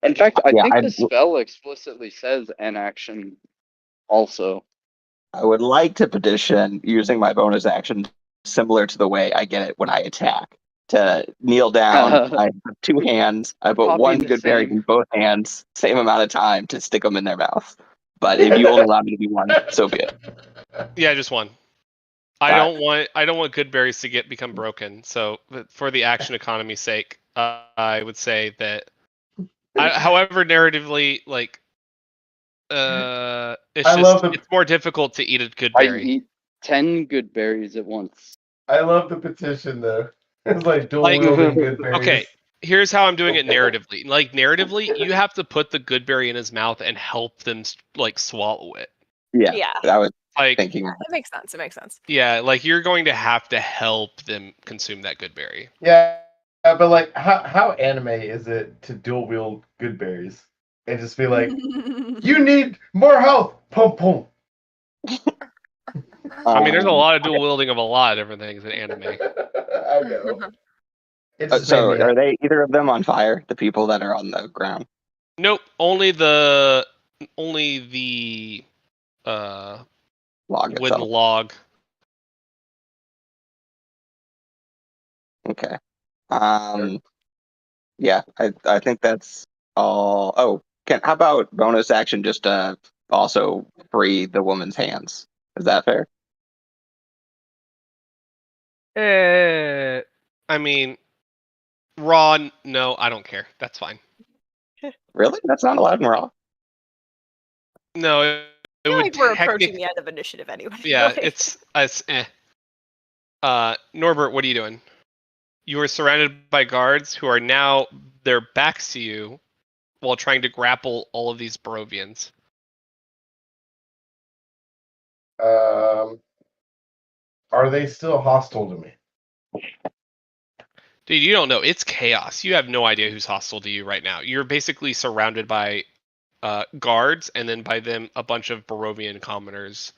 In fact, I Yeah, think the spell explicitly says an action also. I would like to petition using my bonus action similar to the way I get it when I attack. To kneel down, I have 2 hands. I put Copy one the good berry same. in both hands, same amount of time to stick them in their mouth. But if you only allow me to do one, so be it. Yeah, just one. I don't want good berries to become broken. So for the action economy's sake, I would say that. However, narratively, like, it's more difficult to eat a good I berry. eat 10 good berries at once. I love the petition though. It's like dual wielding good berries. Okay, here's how I'm doing it narratively. Like narratively, you have to put the good berry in his mouth and help them like swallow it. Yeah, I was Like, thinking. It makes sense. It makes sense. Yeah, like you're going to have to help them consume that good berry. Yeah, but like, how anime is it to dual wield good berries and just be like, you need more health, pum pum. I mean, there's a lot of dual wielding of a lot of different things in anime. I know. It just So made me are they either of them on fire? The people that are on the ground. Nope, only the Log wooden itself. log. Okay. Yeah, I think that's all. Oh, how about bonus action just to also free the woman's hands? Is that fair? I mean, raw. No, I don't care. That's fine. Really? That's not allowed in Raw? No, I it feel would like we're approaching technically. the end of initiative anyway. Yeah, Like- it's eh. Norbert, what are you doing? You are surrounded by guards who are now their backs to you while trying to grapple all of these Barovians. Are they still hostile to me? Dude, you don't know. It's chaos. You have no idea who's hostile to you right now. You're basically surrounded by guards, and then by them, a bunch of Barovian commoners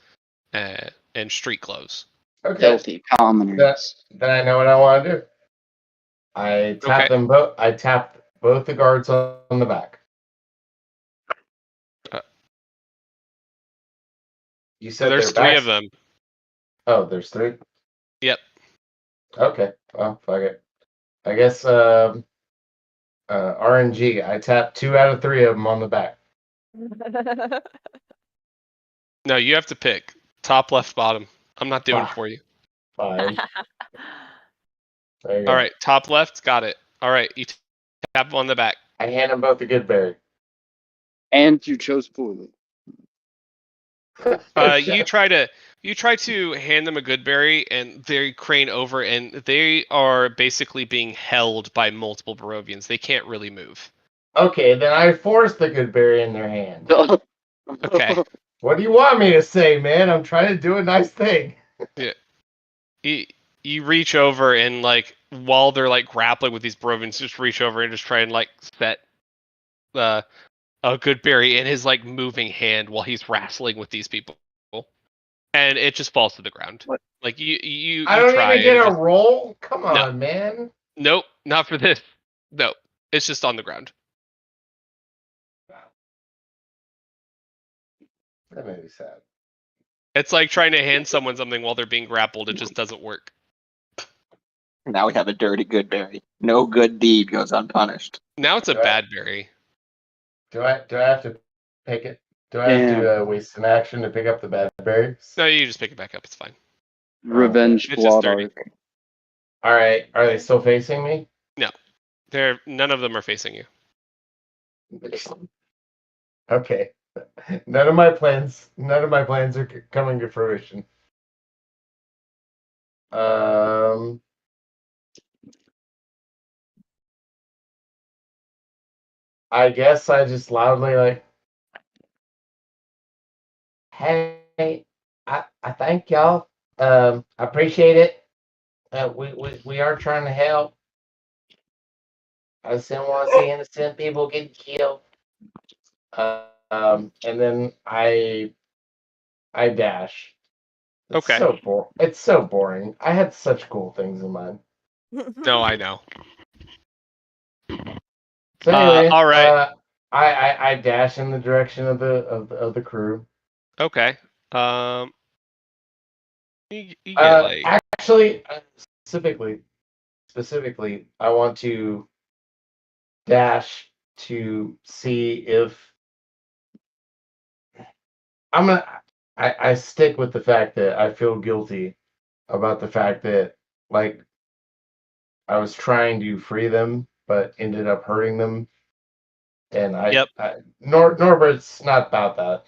and street clothes. Okay. Filthy commoners. Then I know what I want to do. I tap them both. I tap both the guards on the back. You said So there's 3 of them. Oh, there's 3? Yep. Okay. Well, fuck it. I guess RNG. I tap 2 out of 3 of them on the back. No, you have to pick top, left, bottom. I'm not doing it for you. Fine. There you go. All right, top left, got it. All right, you tap on the back. I hand them both a good berry. And you chose poorly. You try to hand them a good berry, and they crane over, and they are basically being held by multiple Barovians. They can't really move. Okay, then I force the good berry in their hand. Okay. What do you want me to say, man? I'm trying to do a nice thing. Yeah. You reach over and like while they're like grappling with these Barovians, just reach over and just try and like set a good berry in his like moving hand while he's wrestling with these people, and it just falls to the ground. What? Like you I don't try even get a just, roll? Come on, No. man. Nope, not for this. No, it's just on the ground. That made me sad. It's like trying to hand someone something while they're being grappled. It just doesn't work. Now we have a dirty good berry. No good deed goes unpunished. Now it's a Right. bad berry. Do I have to pick it? Do I have to waste an action to pick up the bad berries? No, you just pick it back up. It's fine. Revenge It's just blood dirty. arc. All right. Are they still facing me? None of them are facing you. Okay. None of my plans are coming to fruition. I guess I just loudly like, hey, I thank y'all. I appreciate it. We are trying to help. I just didn't want to see innocent people get killed. And then I dash. Okay. It's so boring. I had such cool things in mind. No, I know. So anyway, all right. I dash in the direction of the crew. Okay. You get like Actually, specifically, I want to dash to see if I'm gonna. I stick with the fact that I feel guilty about the fact that like I was trying to free them, but ended up hurting them. And Yep. Norbert's not about that.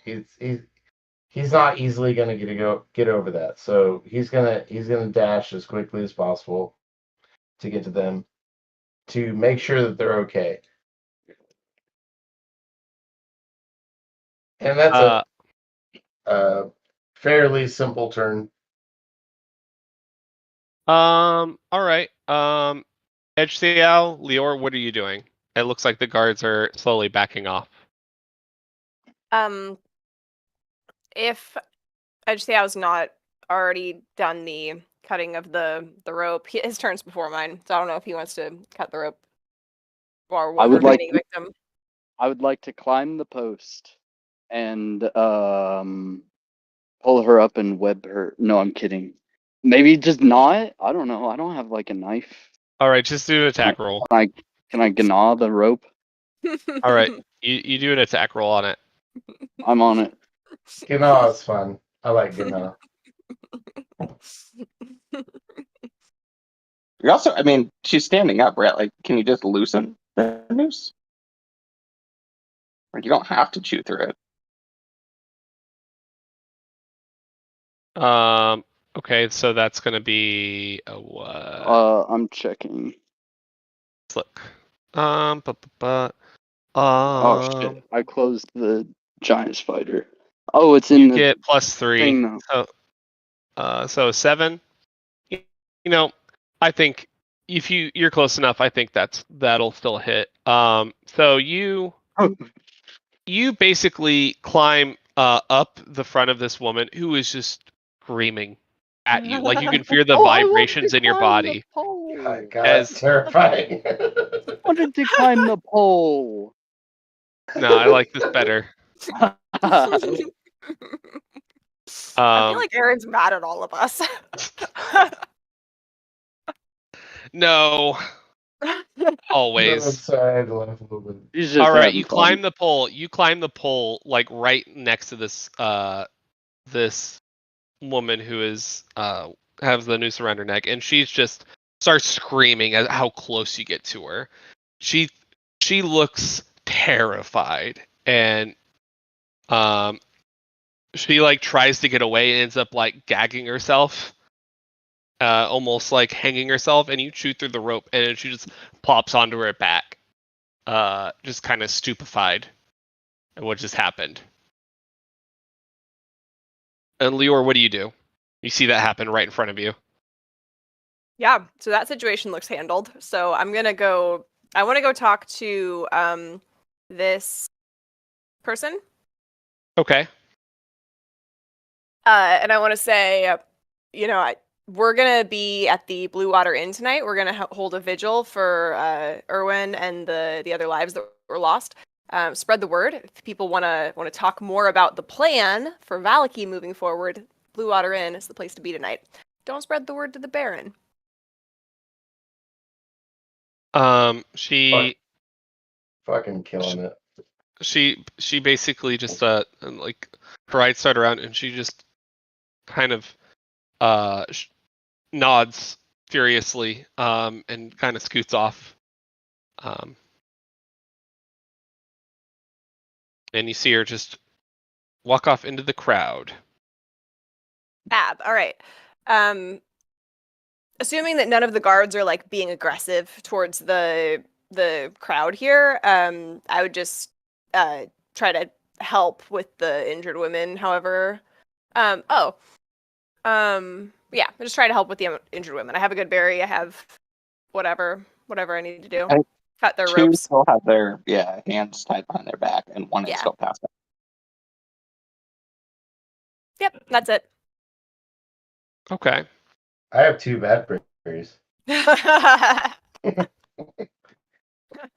He's not easily gonna get over that. So he's gonna dash as quickly as possible to get to them to make sure that they're okay. And that's a fairly simple turn. All right. HCL, Lior, what are you doing? It looks like the guards are slowly backing off. If Edgetheow's not already done the cutting of the rope, his turn's before mine, so I don't know if he wants to cut the rope or one remaining victim. I would like to climb the post and pull her up and web her. No, I'm kidding. Maybe just not. I don't know. I don't have like a knife. All right, just do an attack roll. Can I gnaw the rope? All right, you do an attack roll on it. I'm on it. Gnaw is fun. I like Gnaw. You're also, I mean, she's standing up, right? Like, can you just loosen the noose? Like, you don't have to chew through it. Okay, so that's gonna be a what? I'm checking. Let's look. Oh shit! I closed the giant spider. Oh, it's in you the get +3. thing now. So 7. You know, I think if you're close enough, I think that'll still hit. So you basically climb up the front of this woman who is just screaming at you. Like you can feel the vibrations in your body. God, that's terrifying. I wanted to climb the pole. No, I like this better. I feel like Aaron's mad at all of us. No. Always. I'm sorry, I had to laugh a little bit. All right, you climb the pole. You climb the pole like right next to this this woman who is has the noose around her neck, and she's just starts screaming at how close you get to her. She looks terrified, and she like tries to get away and ends up like gagging herself. Almost like hanging herself, and you chew through the rope, and she just plops onto her back, just kind of stupefied at what just happened. And Lior, what do? You see that happen right in front of you. Yeah, so that situation looks handled. So I want to go talk to this person. Okay. And I want to say, we're going to be at the Blue Water Inn tonight. We're going to hold a vigil for Erwin and the other lives that were lost. Spread the word. If people want to talk more about the plan for Valaki moving forward, Blue Water Inn is the place to be tonight. Don't spread the word to the Baron. She fucking killing it. She basically just like her eyes start around, and she just kind of nods furiously and kind of scoots off. And you see her just walk off into the crowd. Fab. All right. Assuming that none of the guards are like being aggressive towards the crowd here, I would just try to help with the injured women. However, yeah, I just try to help with the injured women. I have a good berry. I have whatever I need to do. I- Cut their Two ropes. still have their hands tied behind their back, and one is Yeah. still passed out. Yep, that's it. Okay. I have 2 bad berries.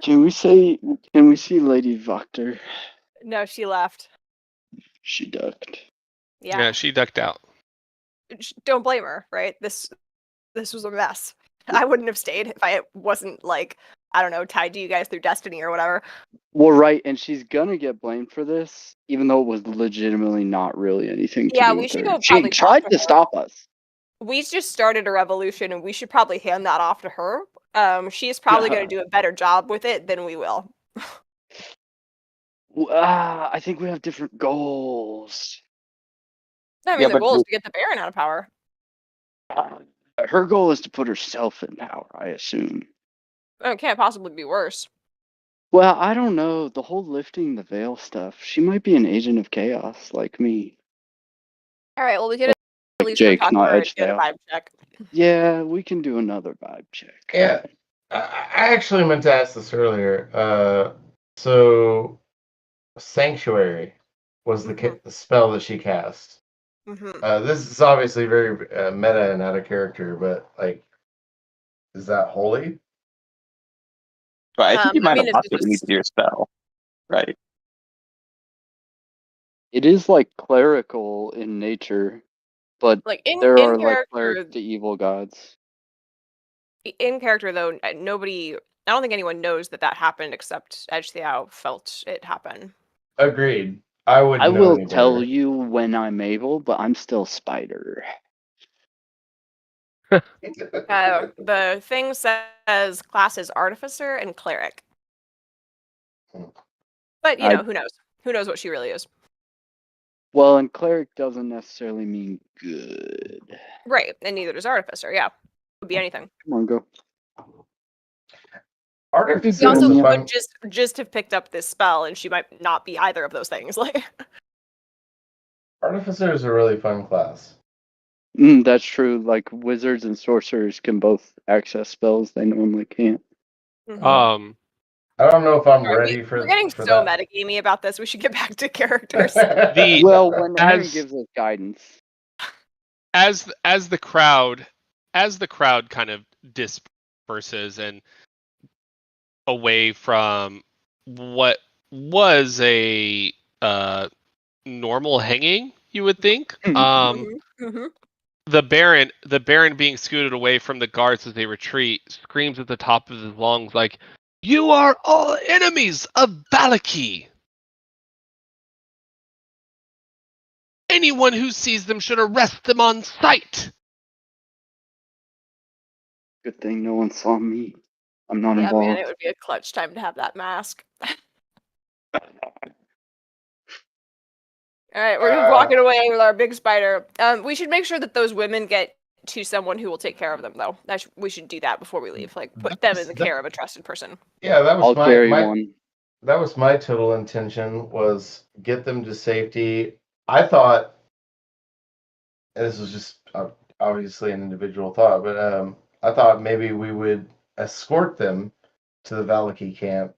Can we see Lady Voctor? No, she left. She ducked. Yeah. She ducked out. Don't blame her, right? This was a mess. I wouldn't have stayed if I wasn't like, I don't know, tied to you guys through destiny or whatever. Well, right, and she's gonna get blamed for this, even though it was legitimately not really anything to Yeah, do we with should her. go She probably tried talk to to her. stop us. We just started a revolution, and we should probably hand that off to her. She's probably going to do a better job with it than we will. I think we have different goals. I mean, Yeah, the but goal is to get the Baron out of power. Her goal is to put herself in power, I assume. It can't possibly be worse. Well, I don't know. The whole lifting the veil stuff. She might be an agent of chaos, like me. All right, well, we could at least Jake, go talk to not her and get a Edgedale. vibe check. Yeah, we can do another vibe check. Yeah, I actually meant to ask this earlier. So Sanctuary was the spell that she cast. This is obviously very meta and out of character, but like, is that holy? But I think you might I mean, have lost it when you did your spell, right? It is like clerical in nature, but like in there are like character, clerics to evil gods. in character though, nobody. I don't think anyone knows that happened except Edgetheow felt it happen. Agreed. I wouldn't I know will any tell better. you when I'm able, but I'm still Spider. The thing says classes Artificer and Cleric. But, you know, who knows? Who knows what she really is? Well, and cleric doesn't necessarily mean good. Right, and neither does Artificer, yeah. Could be anything. Come on, go. She Artificer is also a could fun. just have picked up this spell, and she might not be either of those things. Like, Artificer is a really fun class. That's true. Like wizards and sorcerers can both access spells they normally can't. I don't know if I'm sorry, ready for we're getting for so that. metagamey about this. We should get back to characters. Well, when Aaron as- gives us guidance. As the crowd kind of disperses and away from what was a normal hanging, you would think. The Baron being scooted away from the guards as they retreat, screams at the top of his lungs like, "You are all enemies of Valaki! Anyone who sees them should arrest them on sight!" Good thing no one saw me. I'm not Yeah, involved. man, it would be a clutch time to have that mask. All right, we're walking away with our big spider. We should make sure that those women get to someone who will take care of them, though. We should do that before we leave. Like, put them in the care of a trusted person. Yeah, that was I'll carry my one. that was my total intention, was get them to safety. I thought, and this was just obviously an individual thought, but I thought maybe we would escort them to the Valaki camp.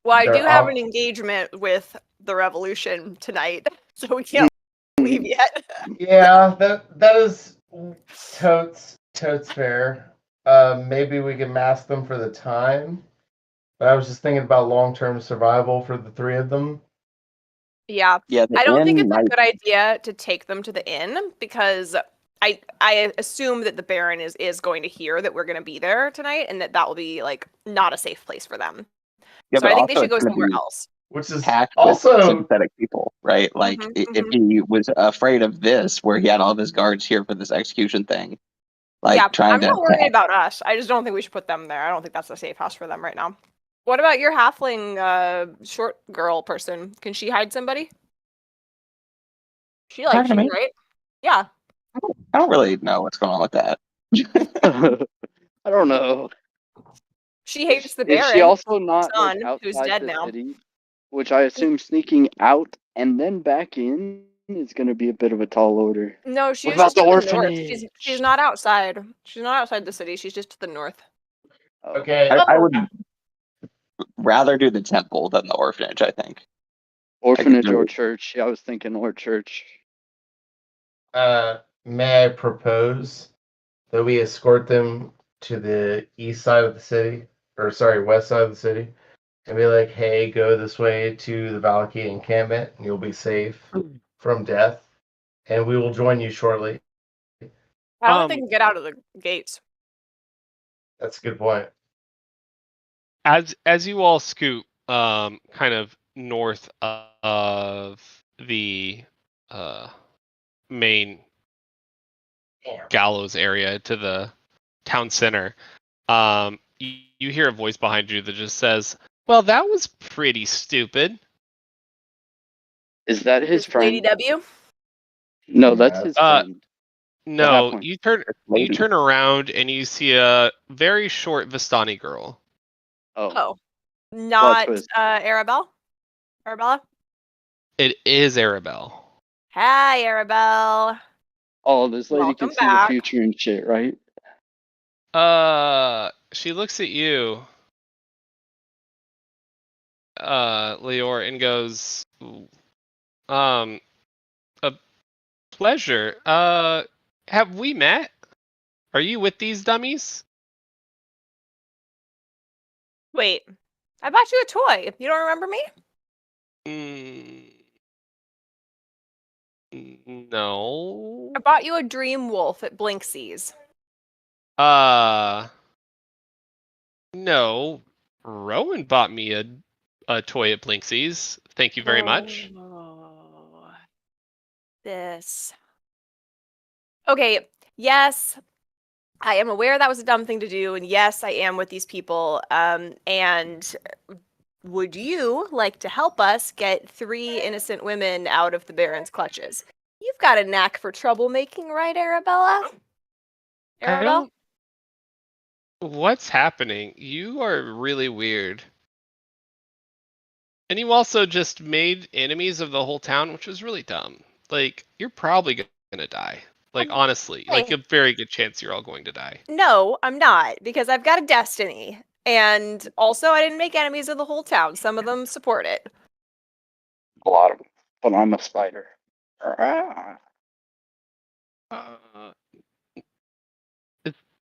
Well, I do They're have out- an engagement with the revolution tonight, so we can't leave yet. Yeah, that is totes fair. Maybe we can mask them for the time. But I was just thinking about long-term survival for the 3 of them. Yeah. Yeah, I don't think it's a good idea to take them to the inn, because I assume that the Baron is going to hear that we're going to be there tonight, and that will be like not a safe place for them. Yeah, So but I think they also should go it's gonna somewhere be- else. which is packed with also sympathetic people, right? Like if he was afraid of this, where he had all of his guards here for this execution thing, like Yeah, trying I'm to not worried attack. about us. I just don't think we should put them there. I don't think that's a safe house for them right now. What about your halfling short girl person? Can she hide somebody? She likes Talking to you, me, right? Yeah. I don't really know what's going on with that. I don't know. She hates the Is she Baron, also not like son, who's outside dead the now. city? Which I assume sneaking out and then back in is going to be a bit of a tall order. No, she What was about just the to the north. orphanage? She's not outside. She's not outside the city. She's just to the north. Oh. okay. I Oh, would rather do the temple than the orphanage. I think. Orphanage or church? Yeah, I was thinking or church. May I propose that we escort them to the east side of the city, or sorry, west side of the city, and be like, "Hey, go this way to the Valaki encampment, and you'll be safe from death, and we will join you shortly." I don't think they can get out of the gates. That's a good point. As you all scoot kind of north of the main Damn. gallows area to the town center, you hear a voice behind you that just says, "Well, that was pretty stupid." Is that his This Lady friend? W. No, that's Yeah. his friend. The No, halfling. you Lady. turn around and you see a very short Vistani girl. Oh, Oh, plot not twist. Arabelle. Arabella. It is Arabelle. Hi, Arabelle. Oh, this lady can Welcome see the back. future and shit, right? She looks at you, Leor, and goes, a pleasure. Have we met? Are you with these dummies? Wait, I bought you a toy. You don't remember me? No. I bought you a dream wolf at Blinksees. No. Rowan bought me a toy at Blinksy's. Thank you very much. Oh, this. Okay, yes, I am aware that was a dumb thing to do, and yes, I am with these people. And would you like to help us get 3 innocent women out of the Baron's clutches? You've got a knack for troublemaking, right, Arabella? I Arabelle? don't. What's happening? You are really weird. And you also just made enemies of the whole town, which was really dumb. Like, you're probably gonna die. Like, honestly, like Hey. a very good chance you're all going to die. No, I'm not, because I've got a destiny. And also, I didn't make enemies of the whole town. Some of them support it. A lot of them. But I'm a spider. Ah. Uh,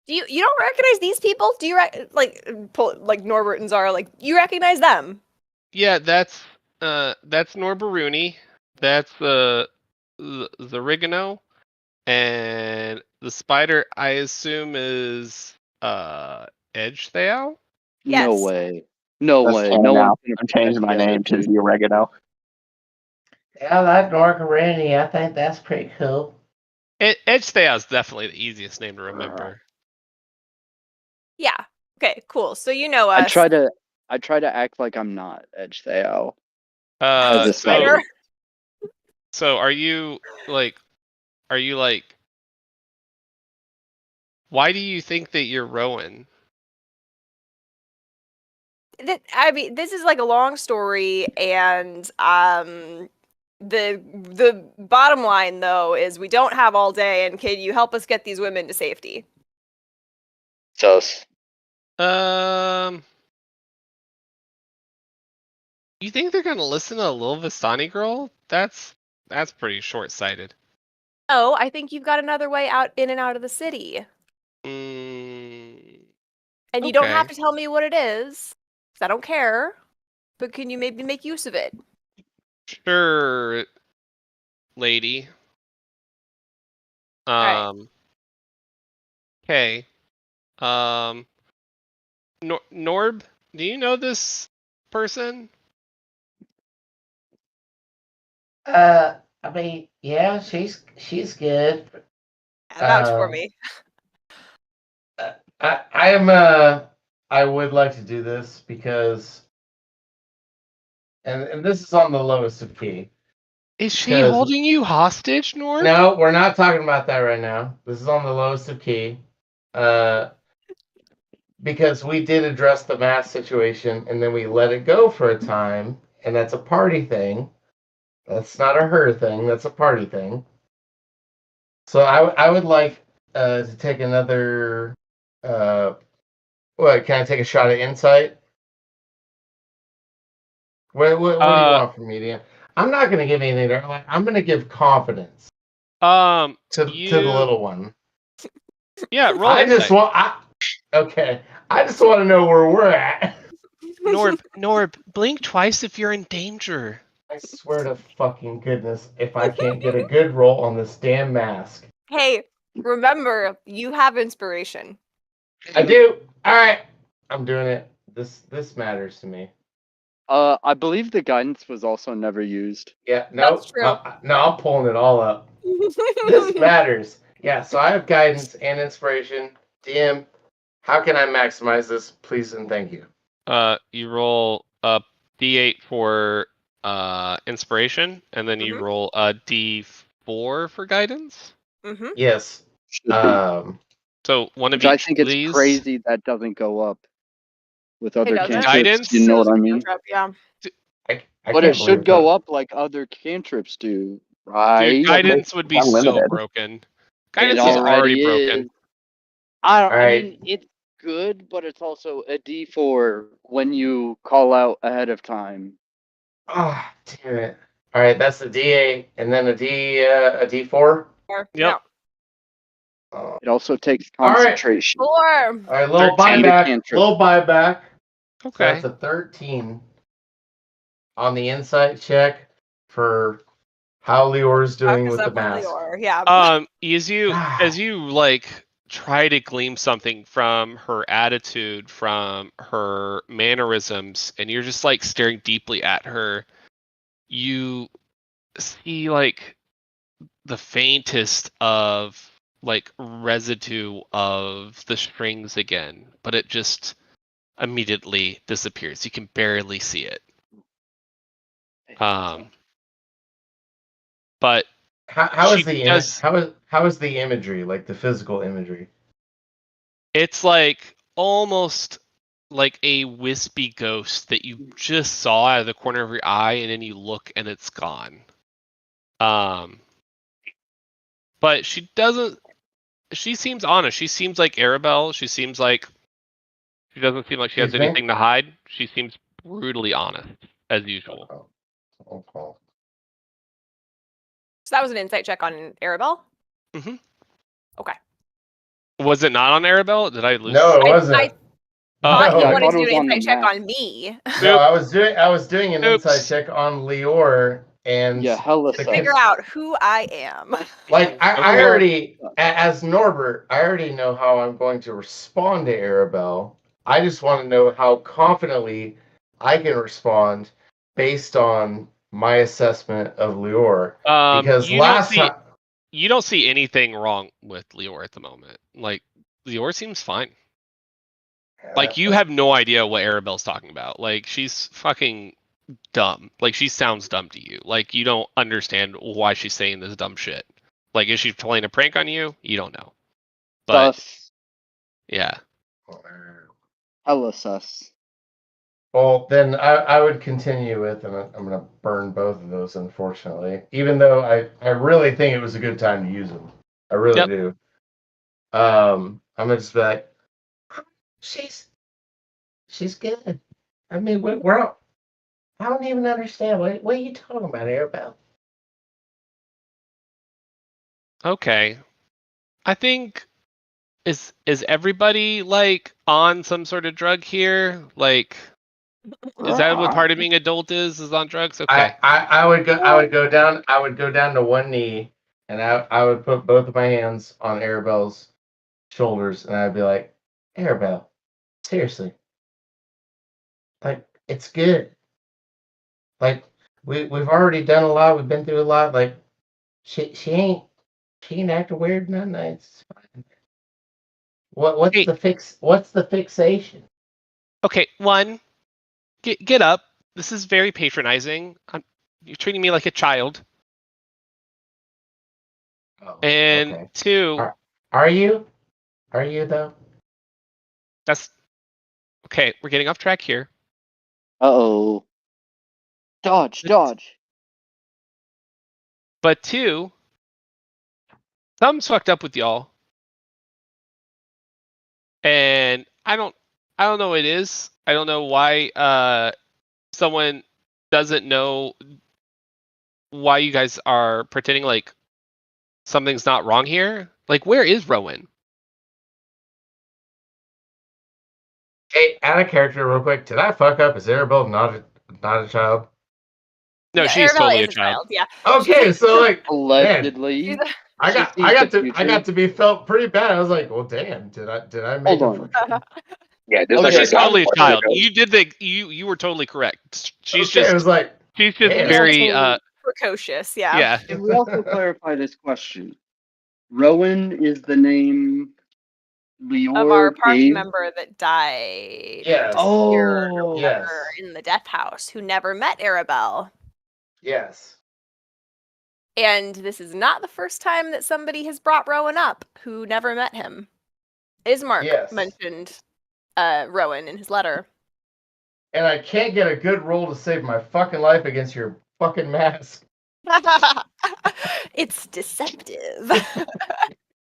You don't recognize these people? Do you like Norbert and Zara? Like you recognize them? yeah, that's Norbaruni. That's the Zarigano, and the spider I assume is Edge Thao. No Yes. way. No That's way. fair No one's now. gonna I'm put that changing my together, name to dude. the Oregano. I like Norcarani. I think that's pretty cool. Edge Thao is definitely the easiest name to remember. Yeah. Okay. Cool. So you know I us. try to act like I'm not Edge Thao. As a Spider. So are you like? Why do you think that you're Rowan? I mean, this is like a long story, and the bottom line though is we don't have all day, and can you help us get these women to safety? Sus. You think they're gonna listen to a little Vistani girl? That's pretty short-sighted. Oh, I think you've got another way out in and out of the city. And you don't have Okay. to tell me what it is, 'cause I don't care. But can you maybe make use of it? Sure, lady. right. Okay. Norb, do you know this person? I mean, yeah, she's good. And vouch for Um, me. I would like to do this because, and this is on the lowest of key. Is she Because holding you hostage, Norb? no, we're not talking about that right now. This is on the lowest of key. Because we did address the mask situation and then we let it go for a time, and that's a party thing. That's not a her thing. That's a party thing. So I would like to take another. What can I take a shot at insight? What do you want from me, Dan? I'm not going to give anything. I'm going to give confidence to the You little one. yeah, roll I just insight. want. Okay. I just want to know where we're at. Norb, blink twice if you're in danger. I swear to fucking goodness, if I can't get a good roll on this damn mask. Hey, remember, you have inspiration. I do. All right. I'm doing it. This matters to me. I believe the guidance was also never used. Yeah. No. That's true. No. I'm pulling it all up. This matters. Yeah. So I have guidance and inspiration. DM, how can I maximize this? Please and thank you. You roll a D8 for inspiration, and then you Mhm. roll a D4 for guidance. Mm-hmm. Yes. Should be. So one of Which I each think of it's these. crazy that doesn't go up with other doesn't? cantrips. Guidance? You know what I mean? Yeah. I But can't it should believe go that. up like other cantrips do, right? Dude, guidance would be so Unlimited. broken. It Guidance is already already broken. is. I All right. mean, it's good, but it's also a D4 when you call out ahead of time. Oh, damn it. All right. That's a D8 and then a D4. Yep. Oh. It also takes All right. concentration. 4. All right, little 13. buyback. Cantrip. Little buyback. So Okay. that's a 13 on the insight check for how Lior's doing with the mask. Yeah. As you like try to glean something from her attitude, from her mannerisms, and you're just like staring deeply at her, you see like the faintest of like residue of the strings again, but it just immediately disappears. You can barely see it. But How is she the does. how is the imagery, like the physical imagery? It's like almost like a wispy ghost that you just saw out of the corner of your eye, and then you look and it's gone. But she doesn't. She seems honest. She seems like Arabelle. She seems like she doesn't seem like she has Excuse me? anything to hide. She seems brutally honest as usual. Oh. So that was an insight check on Arabelle? Mhm. Okay. Was it not on Arabelle? Did I lose? No, it wasn't. I thought No. you I wanted thought to it do was an on the insight check map. on me. No, I was doing an insight Oops. check on Lior, and Yeah, hella the sus. Figure out who I am. like I Okay. already, as Norbert, I already know how I'm going to respond to Arabelle. I just want to know how confidently I can respond based on my assessment of Lior. Because You don't see anything wrong with Lior at the moment. Like Lior seems fine. Like you have no idea what Arabelle's talking about. Like she's fucking dumb. Like she sounds dumb to you. Like you don't understand why she's saying this dumb shit. Like is she playing a prank on you? You don't know. But Sus. yeah. Hella sus. Well, then I would continue with, and I'm going to burn both of those, unfortunately. Even though I really think it was a good time to use them. I really Yep. do. I'm going to just be like, she's good. I mean, I don't even understand. What are you talking about, Arabelle? Okay. I think is everybody like on some sort of drug here? Like is that what part of being adult is on drugs? Okay. I would go down to one knee, and I would put both of my hands on Arabelle's shoulders, and I'd be like, Arabelle, seriously, like it's good. Like we've already done a lot. We've been through a lot. Like she ain't acting weird none night. It's fine. What's Hey. the fix? What's the fixation? Okay, one, get up. This is very patronizing. You're treating me like a child. Oh, And okay. two, Are you? Are you though? that's okay. We're getting off track here. Uh-oh. Dodge. But two, something's fucked up with y'all, and I don't know what it is. I don't know why someone doesn't know why you guys are pretending like something's not wrong here. Like, where is Rowan? Hey, out of character, real quick. Did I fuck up? Is Arabelle not a child? No, Yeah, she's Arabella totally is a child. Yeah. Okay, so like, man, Allegedly. I She got sees the future. to be felt pretty bad. I was like, well, damn, did I make Hold a on. fucking... Yeah, just No, like she's a god totally a player child. goes, You did you were totally correct. She's Okay, I was like, just damn. very precocious. Yeah. yeah. Can we also clarify this question? Rowan is the name Of our Lior party gave? member that died or Yes. disappeared or Oh. whatever Yes. in the death house, who never met Arabelle. Yes. And this is not the first time that somebody has brought Rowan up who never met him. Ismark Yes. mentioned Rowan in his letter. And I can't get a good roll to save my fucking life against your fucking mask. It's deceptive.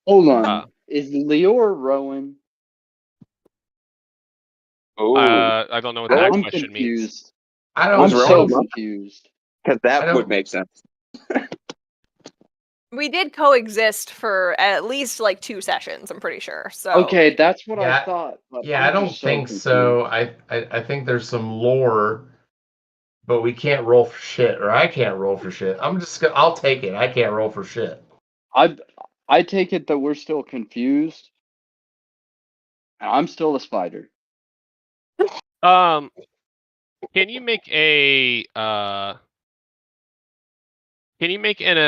Hold on. Is Lior Rowan? "Ooh, I don't know what the next I'm question means. confused. I I'm don't Was so Rowan think... a monk? confused. because I that don't- would make sense." We did coexist for at least like 2 sessions, I'm pretty sure. So Okay, that's what Yeah. I thought. But Yeah, I'm I don't just think confused. so. I think there's some lore, but we can't roll for shit, or I can't roll for shit. I'll take it. I can't roll for shit. I take it that we're still confused. And I'm still a spider. Can you make an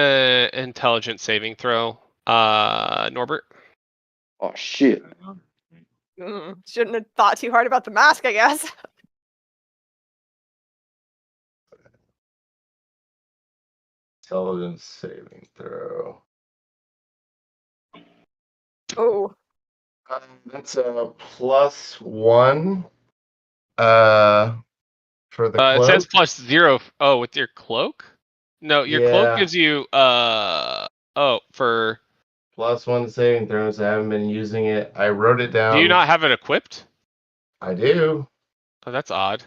intelligence saving throw, Norbert? Oh shit. shouldn't have thought too hard about the mask, I guess. Intelligence saving throw. Oh, That's a +1. For the cloak. It says +0. Oh, with your cloak? No, your cloak Yeah. gives you for. +1 saving throws. I haven't been using it. I wrote it down. Do you not have it equipped? I do. Oh, that's odd.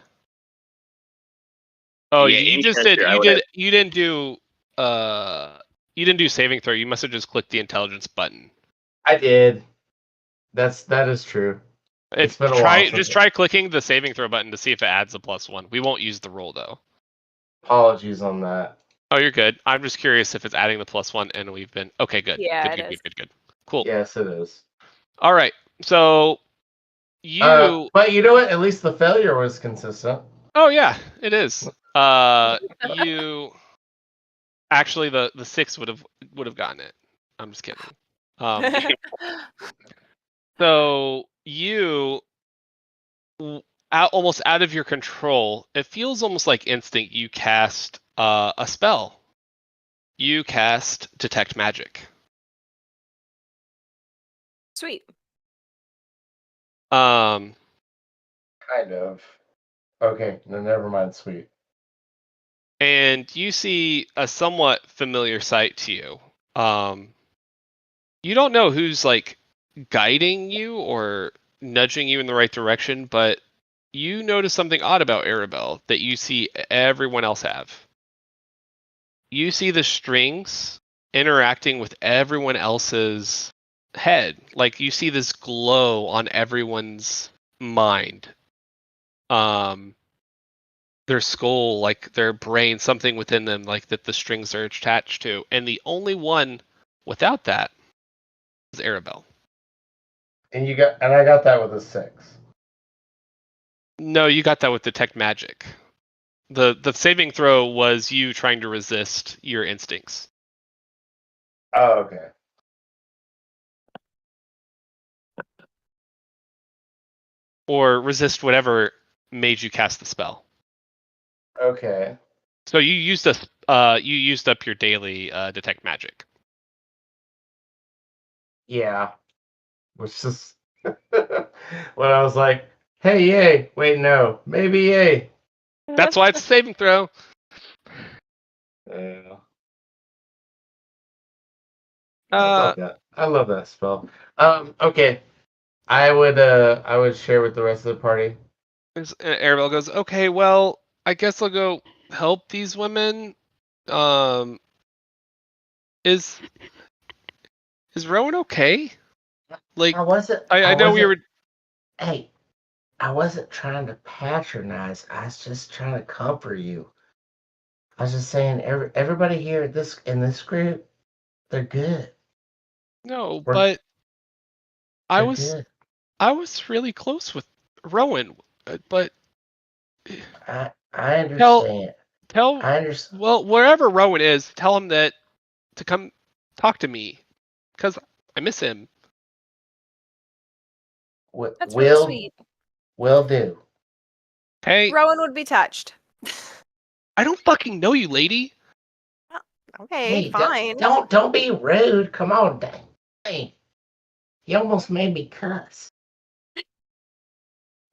Oh, Yeah, you any just did. character I You would did. have- You didn't do. You didn't do saving throw. You must have just clicked the intelligence button. I did. That is true. It's been a while since Just try clicking the saving throw button to see if it adds a +1. We won't use the roll though. Apologies on that. Oh, you're good. I'm just curious if it's adding the +1, and we've been okay. Good. Yeah, Good. it Good. is. Good. Good. Good. Cool. Yes, it is. All right. So you. But you know what? At least the failure was consistent. Oh yeah, it is. You. Actually, the 6 would have gotten it. I'm just kidding. So you, almost out of your control, it feels almost like instinct. You cast a spell. You cast detect magic. Sweet. Kind of. Okay, no, never mind. Sweet. And you see a somewhat familiar sight to you. You don't know who's like guiding you or nudging you in the right direction, but you notice something odd about Arabelle that you see everyone else have. You see the strings interacting with everyone else's head. Like you see this glow on everyone's mind. Their skull, like their brain, something within them, like that the strings are attached to. And the only one without that is Arabelle. And I got that with a 6. No, you got that with detect magic. The saving throw was you trying to resist your instincts. Oh, okay. Or resist whatever made you cast the spell. Okay. So you used up your daily detect magic. Yeah. Which is when I was like, hey, yay. Wait, no. Maybe yay. That's why it's a saving throw. Yeah. I Uh, love that. I love that spell. Okay. I would share with the rest of the party. Arabelle goes, okay, well, I guess I'll go help these women. Is Rowan okay? Like, I wasn't I I know we wasn't were. hey, I wasn't trying to patronize. I was just trying to comfort you. I was just saying everybody here in this group, they're good. No, We're but I they're was good. I was really close with Rowan, but I tell understand. tell I understand. well wherever Rowan is, tell him that to come talk to me because I miss him. That's really Will sweet. will do. Hey, Rowan would be touched. I don't fucking know you, lady. Okay, Hey, fine. don't be rude. Come on, dang. You almost made me cuss.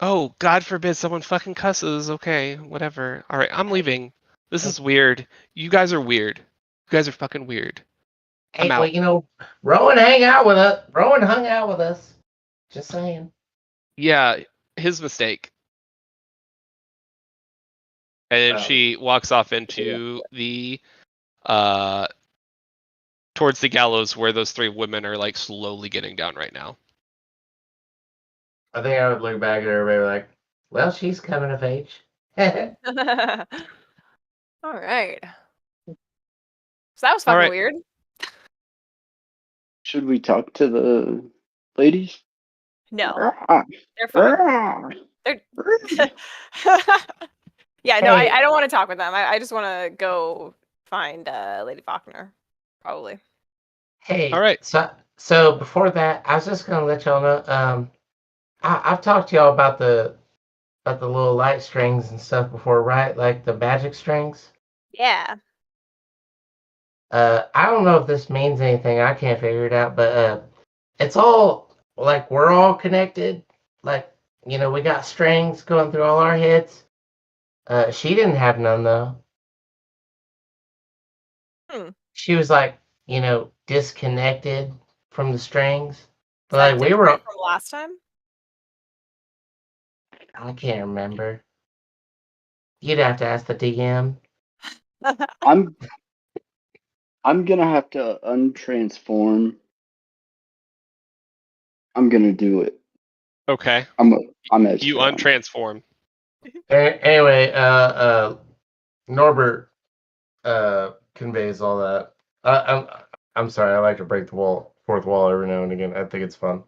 Oh, God forbid someone fucking cusses. Okay, whatever. All right, I'm Hey, leaving. This hey, is weird. You guys are weird. You guys are fucking weird. I'm well, out. Rowan hang out with us. Rowan hung out with us. Just saying. Yeah, his mistake. And Um, she walks off into the uh towards the gallows where those three women are like slowly getting down right now. I think I would look back at everybody like, well, she's coming of age. All right. So that was All fucking right. weird. Should we talk to the ladies? No, Ah, they're fine. ah, They're. ah. Yeah, no, Hey, I don't want to talk with them. I just want to go find Lady Faulkner, probably. All hey. right. So before that, I was just gonna let y'all know. I've talked to y'all about the little light strings and stuff before, right? Like the magic strings. Yeah. I don't know if this means anything. I can't figure it out, but it's all like we're all connected. Like we got strings going through all our heads. She didn't have none though. Hmm. She was like disconnected from the strings. Is But that like we were, different from last time? I can't remember. You'd have to ask the DM. I'm I'm gonna have to untransform. I'm gonna do it. Okay. I'm You extra on it. untransform. Anyway, Norbert conveys all that. I'm sorry. I like to break the fourth wall every now and again. I think it's fun.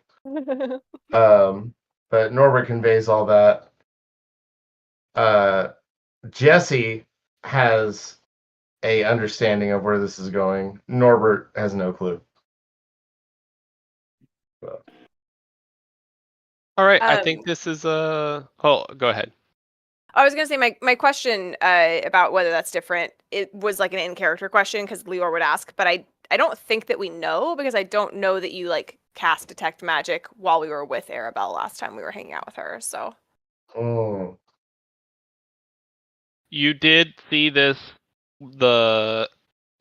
Um, but Norbert conveys all that. Uh, Jesse has a understanding of where this is going. Norbert has no clue. So, All right. I think Um, this is oh, go ahead. I was gonna say my question about whether that's different. It was like an in character question because Lior would ask, but I don't think that we know because I don't know that you like cast detect magic while we were with Arabelle last time we were hanging out with her. So mm, You did see the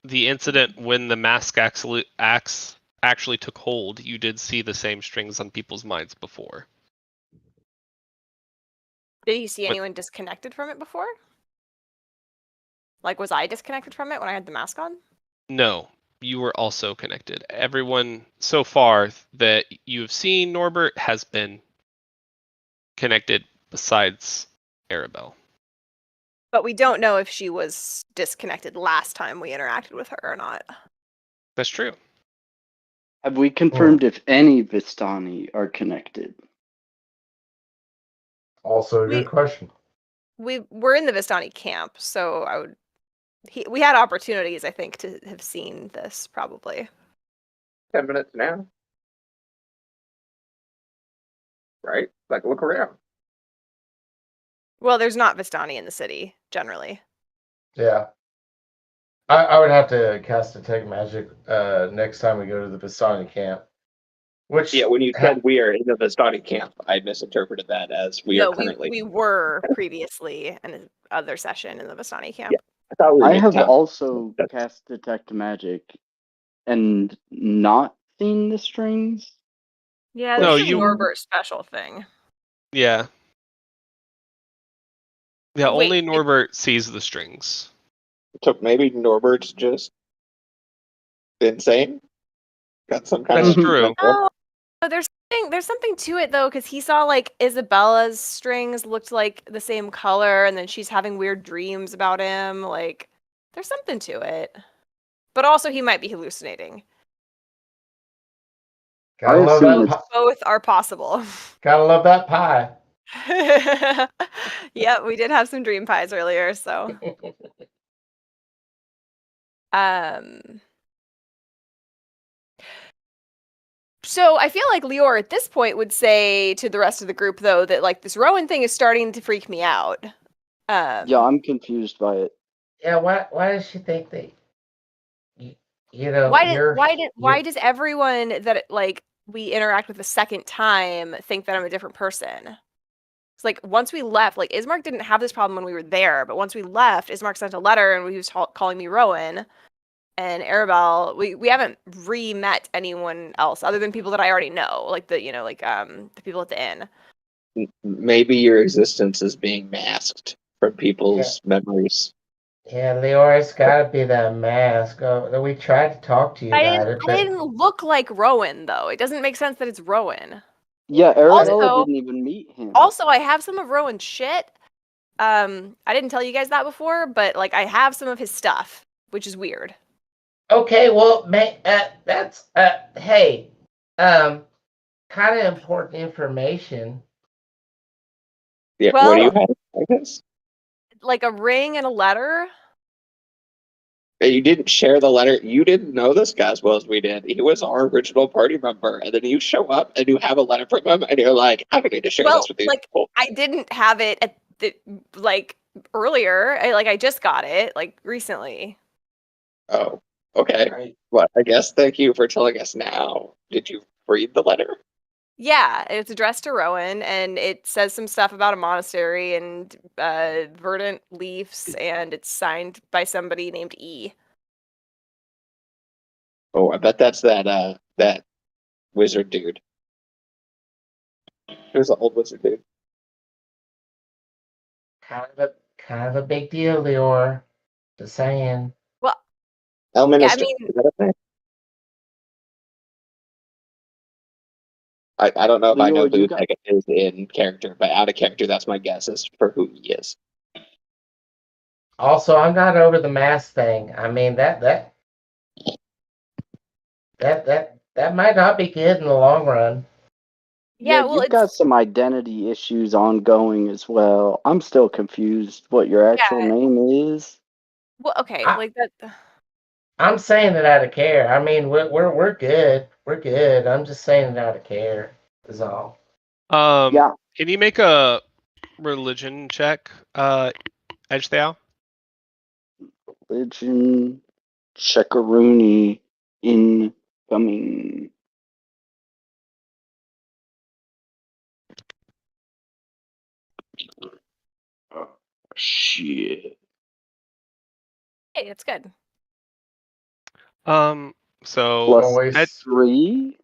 the incident when the mask actually took hold. You did see the same strings on people's minds before. did you see What? anyone disconnected from it before? Like, was I disconnected from it when I had the mask on? No, you were also connected. Everyone so far that you have seen Norbert has been connected besides Arabelle. But we don't know if she was disconnected last time we interacted with her or not. That's true. Have we confirmed if any Vistani are connected? also a good We question. we're in the Vistani camp, so we had opportunities, I think, to have seen this probably. 10 minutes now. Right? Like, look around. Well, there's not Vistani in the city generally. Yeah. I would have to cast Detect Magic next time we go to the Vistani camp. Which Yeah, when you said we are in the Vistani camp, I misinterpreted that as we are No, currently. we were previously in the other session in the Vistani camp. Yeah. I thought we were I in have town. also cast Detect Magic and not seen the strings. Yeah, No, this is you- Norbert's special thing. Yeah. Yeah, Wait, only Norbert sees the strings. So maybe Norbert's just insane. Got some kind That's of true. Oh, there's something to it though, because he saw like Isabella's strings looked like the same color, and then she's having weird dreams about him. Like, there's something to it. But also, he might be hallucinating. gotta I've love seen that. this- Both are possible. Gotta love that pie. Yeah, we did have some dream pies earlier, so. So I feel like Lior at this point would say to the rest of the group, though, that like this Rowan thing is starting to freak me out. Yeah, I'm confused by it. Yeah, why does she think that you know you're why does everyone that like we interact with a second time think that I'm a different person? It's like once we left, like Ismark didn't have this problem when we were there, but once we left, Ismark sent a letter and he was calling me Rowan. And Arabelle, we haven't re-met anyone else other than people that I already know, like the people at the inn. Maybe your existence is being masked from people's memories. Yeah, Leora, it's gotta be that mask. We tried to talk to you about it, I but didn't look like Rowan though. It doesn't make sense that it's Rowan. Yeah, Arabella Also- didn't even meet him. Also, I have some of Rowan's shit. I didn't tell you guys that before, but like I have some of his stuff, which is weird. okay, well, that's hey, kind of important information. Yeah, Well- what do you have? I guess Like a ring and a letter. you didn't share the letter. You didn't know this guy as well as we did. He was our original party member, and then you show up and you have a letter from him, and you're like, "I don't need to share Well, this with these like people." I didn't have it at the like earlier. I just got it like recently. Oh, okay. Right. Well, I guess thank you for telling us now. Did you read the letter? Yeah, it's addressed to Rowan, and it says some stuff about a monastery and verdant leaves, and it's signed by somebody named E. Oh, I bet that's that wizard dude. Who's the old wizard dude? Kind of a big deal, Leora. Just saying. Well, Elminister. mean- Is that a thing? I don't know if I know Leora, who you got- Tegan is in character, but out of character, that's my guess as for who he is. Also, I'm not over the mask thing. I mean that might not be good in the long run. yeah, well, you've got some identity issues ongoing as well. I'm still confused what your actual name is. well, okay, I- like that. I'm saying it out of care. I mean, we're good. We're good. I'm just saying it out of care. Is all. Yeah. Can you make a religion check, Edgethal? Religion, Checkaroony, incoming. Oh, shit. Hey, it's good. So Plus Voice 3?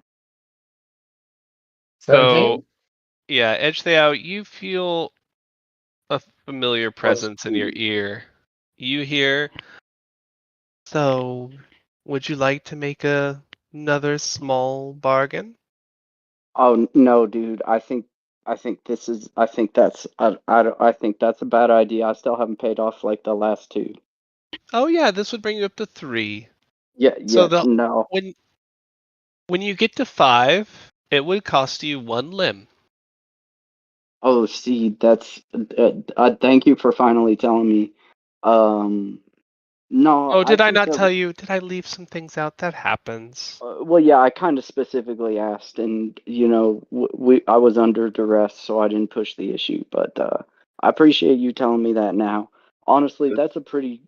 17. yeah, Edgethal, you feel a familiar presence in your 2. ear. You hear. So, would you like to make another small bargain? Oh no, dude. I think this is. I think that's. I think that's a bad idea. I still haven't paid off like the last 2. Oh yeah, this would bring you up to 3. Yeah. So No. when you get to 5, it would cost you 1 limb. Oh, see, that's thank you for finally telling me. No, Oh, I did I think not that. tell you? Did I leave some things out? That happens. Well, yeah, I kind of specifically asked, and I was under duress, so I didn't push the issue. But I appreciate you telling me that now. Honestly, that's a pretty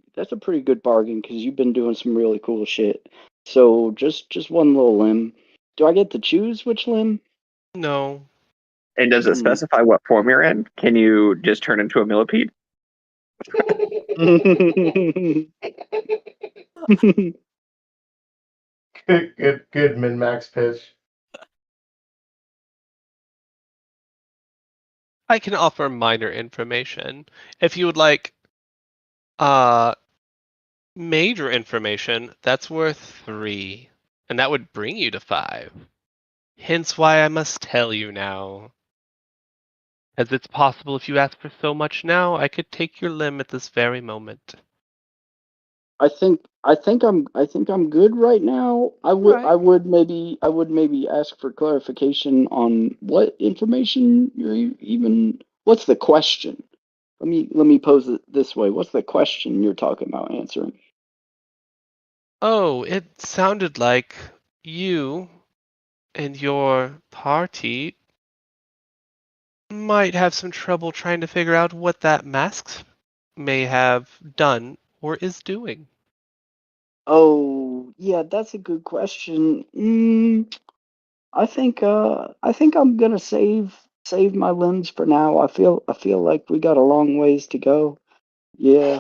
good bargain because you've been doing some really cool shit. So just one little limb. Do I get to choose which limb? No. And does it Hmm. specify what form you're in? Can you just turn into a millipede? Good min max pitch. I can offer minor information. If you would like uh major information, that's worth 3. And that would bring you to 5. Hence why I must tell you now. As it's possible if you ask for so much now, I could take your limb at this very moment. I think I'm good right now. I would Right. I would maybe ask for clarification on what information you're even. What's the question? Let me pose it this way. What's the question you're talking about answering? Oh, it sounded like you and your party might have some trouble trying to figure out what that mask may have done or is doing. Oh, yeah, that's a good question. I think I'm gonna save my limbs for now. I feel like we got a long ways to go. Yeah.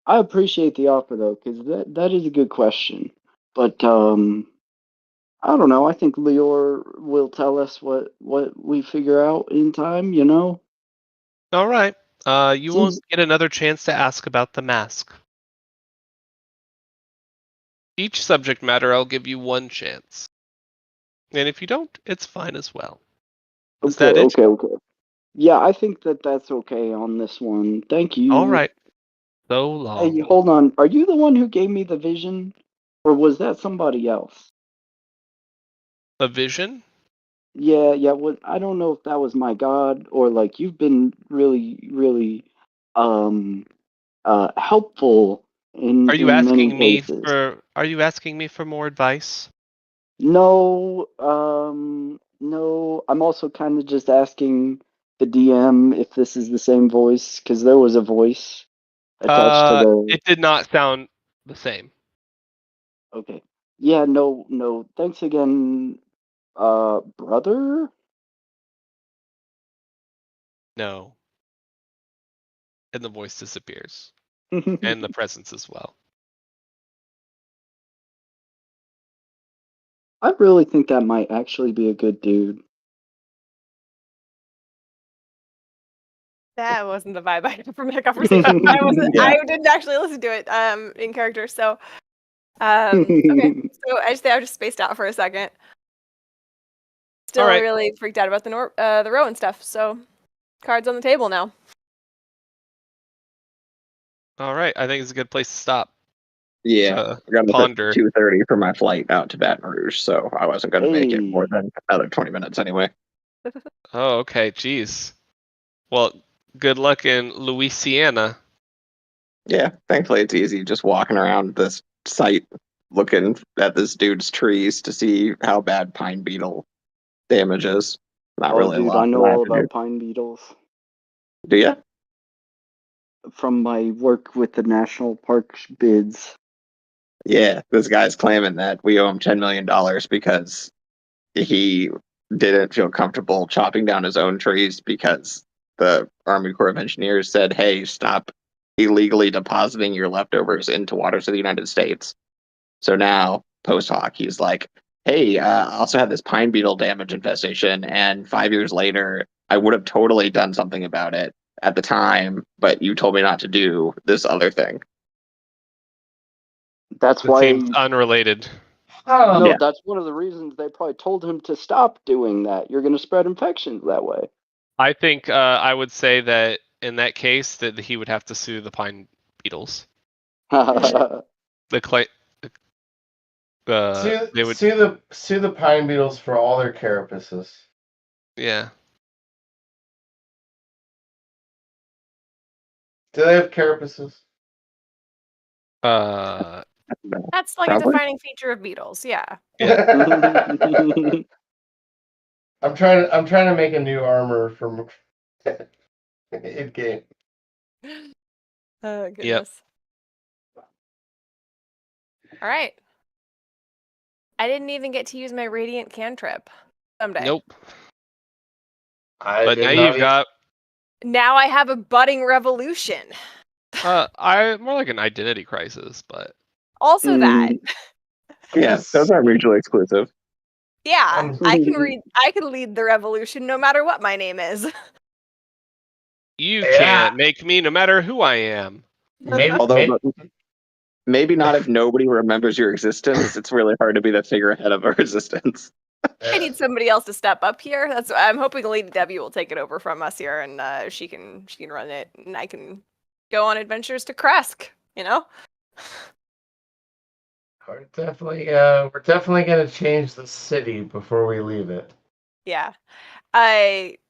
I appreciate the offer though, because that is a good question. But I don't know. I think Lior will tell us what we figure out in time. All right. You Seems won't get another chance to ask about the mask. Each subject matter, I'll give you 1 chance. And if you don't, it's fine as well. Is okay. that it? Okay. Okay. Yeah, I think that's okay on this one. Thank All you. right. So Hey, long. hold on. Are you the one who gave me the vision, or was that somebody else? A vision? Yeah, yeah. I don't know if that was my god or like you've been really, really, um, helpful in Are you many asking me cases. for more advice? No. I'm also kind of just asking the DM if this is the same voice because there was a voice attached to the. It did not sound the same. Okay. Yeah. No. No. Thanks again, brother. No. And the voice disappears. And the presence as well. I really think that might actually be a good dude. That wasn't the vibe I got from that conversation. I wasn't. Yeah. I didn't actually listen to it in character. So okay. So I just spaced out for a second. All Still right. really freaked out about the Rowan stuff. So cards on the table now. All right. I think it's a good place to stop. Yeah. To I got up at ponder. 2:30 for my flight out to Baton Rouge, so I wasn't going to make it more Hey. than another 20 minutes anyway. Oh, okay. Jeez. Well, good luck in Louisiana. Yeah, thankfully it's easy just walking around this site looking at this dude's trees to see how bad pine beetle damage is. Not Oh, really a dude, lot I that know I have all to do. about pine beetles Do you? from my work with the national parks bids. Yeah, this guy's claiming that we owe him $10 million because he didn't feel comfortable chopping down his own trees because the Army Corps of Engineers said, hey, stop illegally depositing your leftovers into waters of the United States. So now, post hoc, he's like, hey, I also had this pine beetle damage infestation, and 5 years later, I would have totally done something about it at the time, but you told me not to do this other thing. That's It seems why. unrelated. No, Yeah. that's one of the reasons they probably told him to stop doing that. You're going to spread infections that way. I think I would say that in that case that he would have to sue the pine beetles. The they would. Sue the pine beetles for all their carapaces. Yeah. Do they have carapaces? That's like Probably. a defining feature of beetles. Yeah. I'm trying to make a new armor from in game. Oh goodness. Yep. All right. I didn't even get to use my radiant cantrip. Someday. Nope. I But did now not you've got Now I have a budding revolution. I more like an identity crisis, but Also that. Yeah, those are mutually exclusive. Yeah, I can lead the revolution no matter what my name is. you Yeah. can't make me no matter who I am. Although maybe not if nobody remembers your existence. It's really hard to be the figurehead of a resistance. I need somebody else to step up here. That's I'm hoping Lady Debbie will take it over from us here, and she can run it, and I can go on adventures to Kresk. You know. We're definitely gonna change the city before we leave it. Yeah.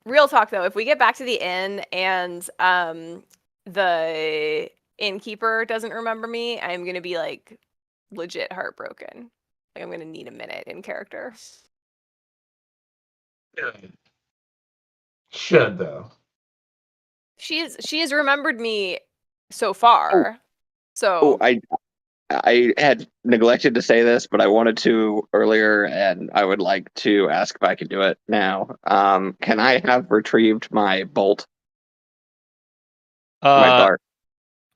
Real talk though, if we get back to the inn and the innkeeper doesn't remember me, I'm gonna be like legit heartbroken. Like I'm gonna need a minute in character. Should though. She has remembered me so far. So I had neglected to say this, but I wanted to earlier, and I would like to ask if I can do it now. Can I have retrieved my bolt, my dart?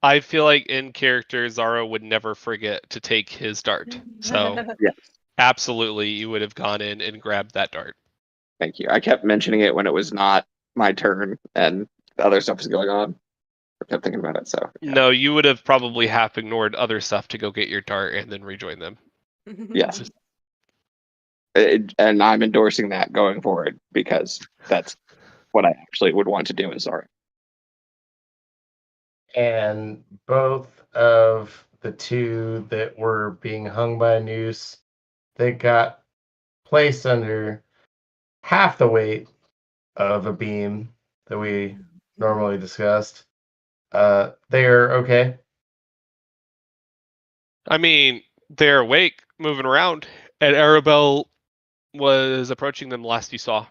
I feel like in character Zaro would never forget to take his dart. So Yes. absolutely you would have gone in and grabbed that dart. Thank you. I kept mentioning it when it was not my turn and other stuff was going on. I kept thinking about it. So yeah. No, you would have probably half ignored other stuff to go get your dart and then rejoin them. Yes. And I'm endorsing that going forward because that's what I actually would want to do as Zara. And both of the two that were being hung by a noose, they got placed under half the weight of a beam that we normally discussed. They're okay. I mean, they're awake, moving around, and Arabelle was approaching them last you saw.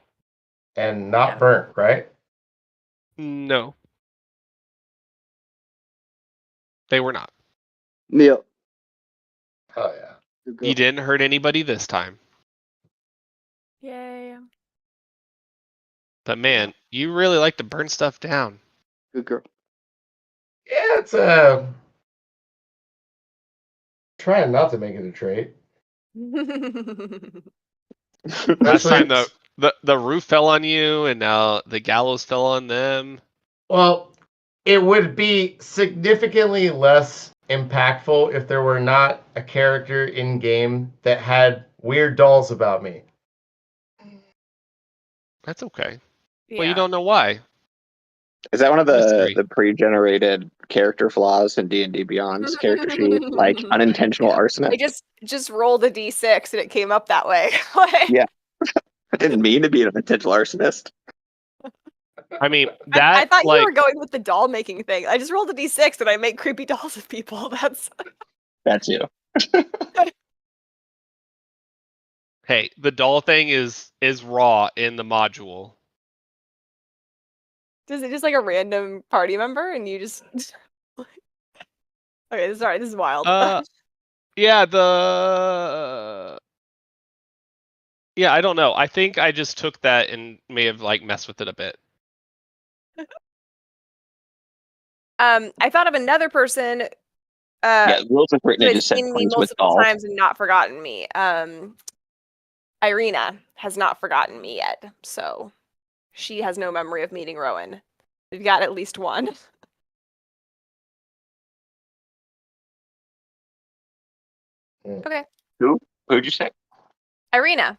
And not burnt, right? No. They were not. Yep. Oh yeah. Good girl. You didn't hurt anybody this time. Yay. But man, you really like to burn stuff down. Good girl. Yeah, it's trying not to make it a trait. Last time Especially- the roof fell on you and now the gallows fell on them. Well, it would be significantly less impactful if there were not a character in game that had weird dolls about me. That's okay. Yeah. Well, you don't know why. Is that one of Mystery. the pre-generated character flaws in D&D Beyond's character sheet, like unintentional I arsonist? just rolled a d6 and it came up that way. Yeah. I didn't mean to be an unintentional arsonist. I mean, I that thought like you were going with the doll making thing. I just rolled a d6 and I make creepy dolls of people. That's you. hey, the doll thing is raw in the module. Is it just like a random party member and you just Okay, sorry, this is wild. Yeah, yeah, I don't know. I think I just took that and may have like messed with it a bit. I thought of another person Yeah, rules have written who it has just said seen me friends with multiple dolls. times and not forgotten me. Irina has not forgotten me yet, so she has no memory of meeting Rowan. We've got at least one. Okay. Who'd you say? Irina,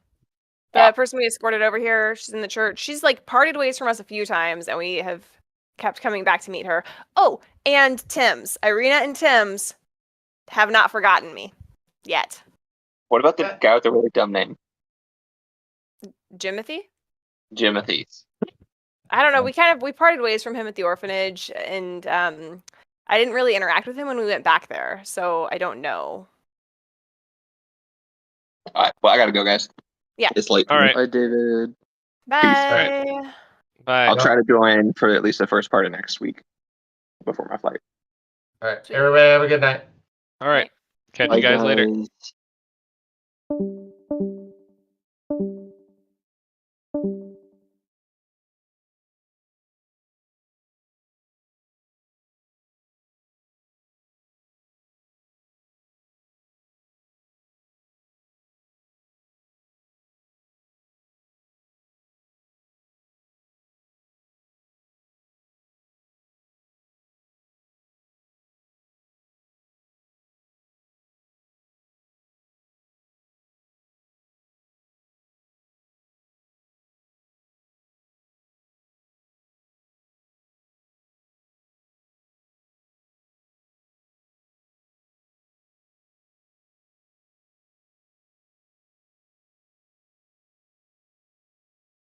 the person we escorted over here, she's in the church. She's like parted ways from us a few times, and we have kept coming back to meet her. Oh, and Tim's. Irina and Tim's have not forgotten me yet. What about the guy with the really dumb name? Jimothy? Jimothy. I don't know. We parted ways from him at the orphanage, and I didn't really interact with him when we went back there, so I don't know. All right. Well, I gotta go, guys. Yeah. It's late. All right. Bye, David. Bye. Bye. I'll try to join for at least the first part of next week before my flight. All right. Sweet. Everybody have a good night. All right. Catch Bye, you guys later. guys.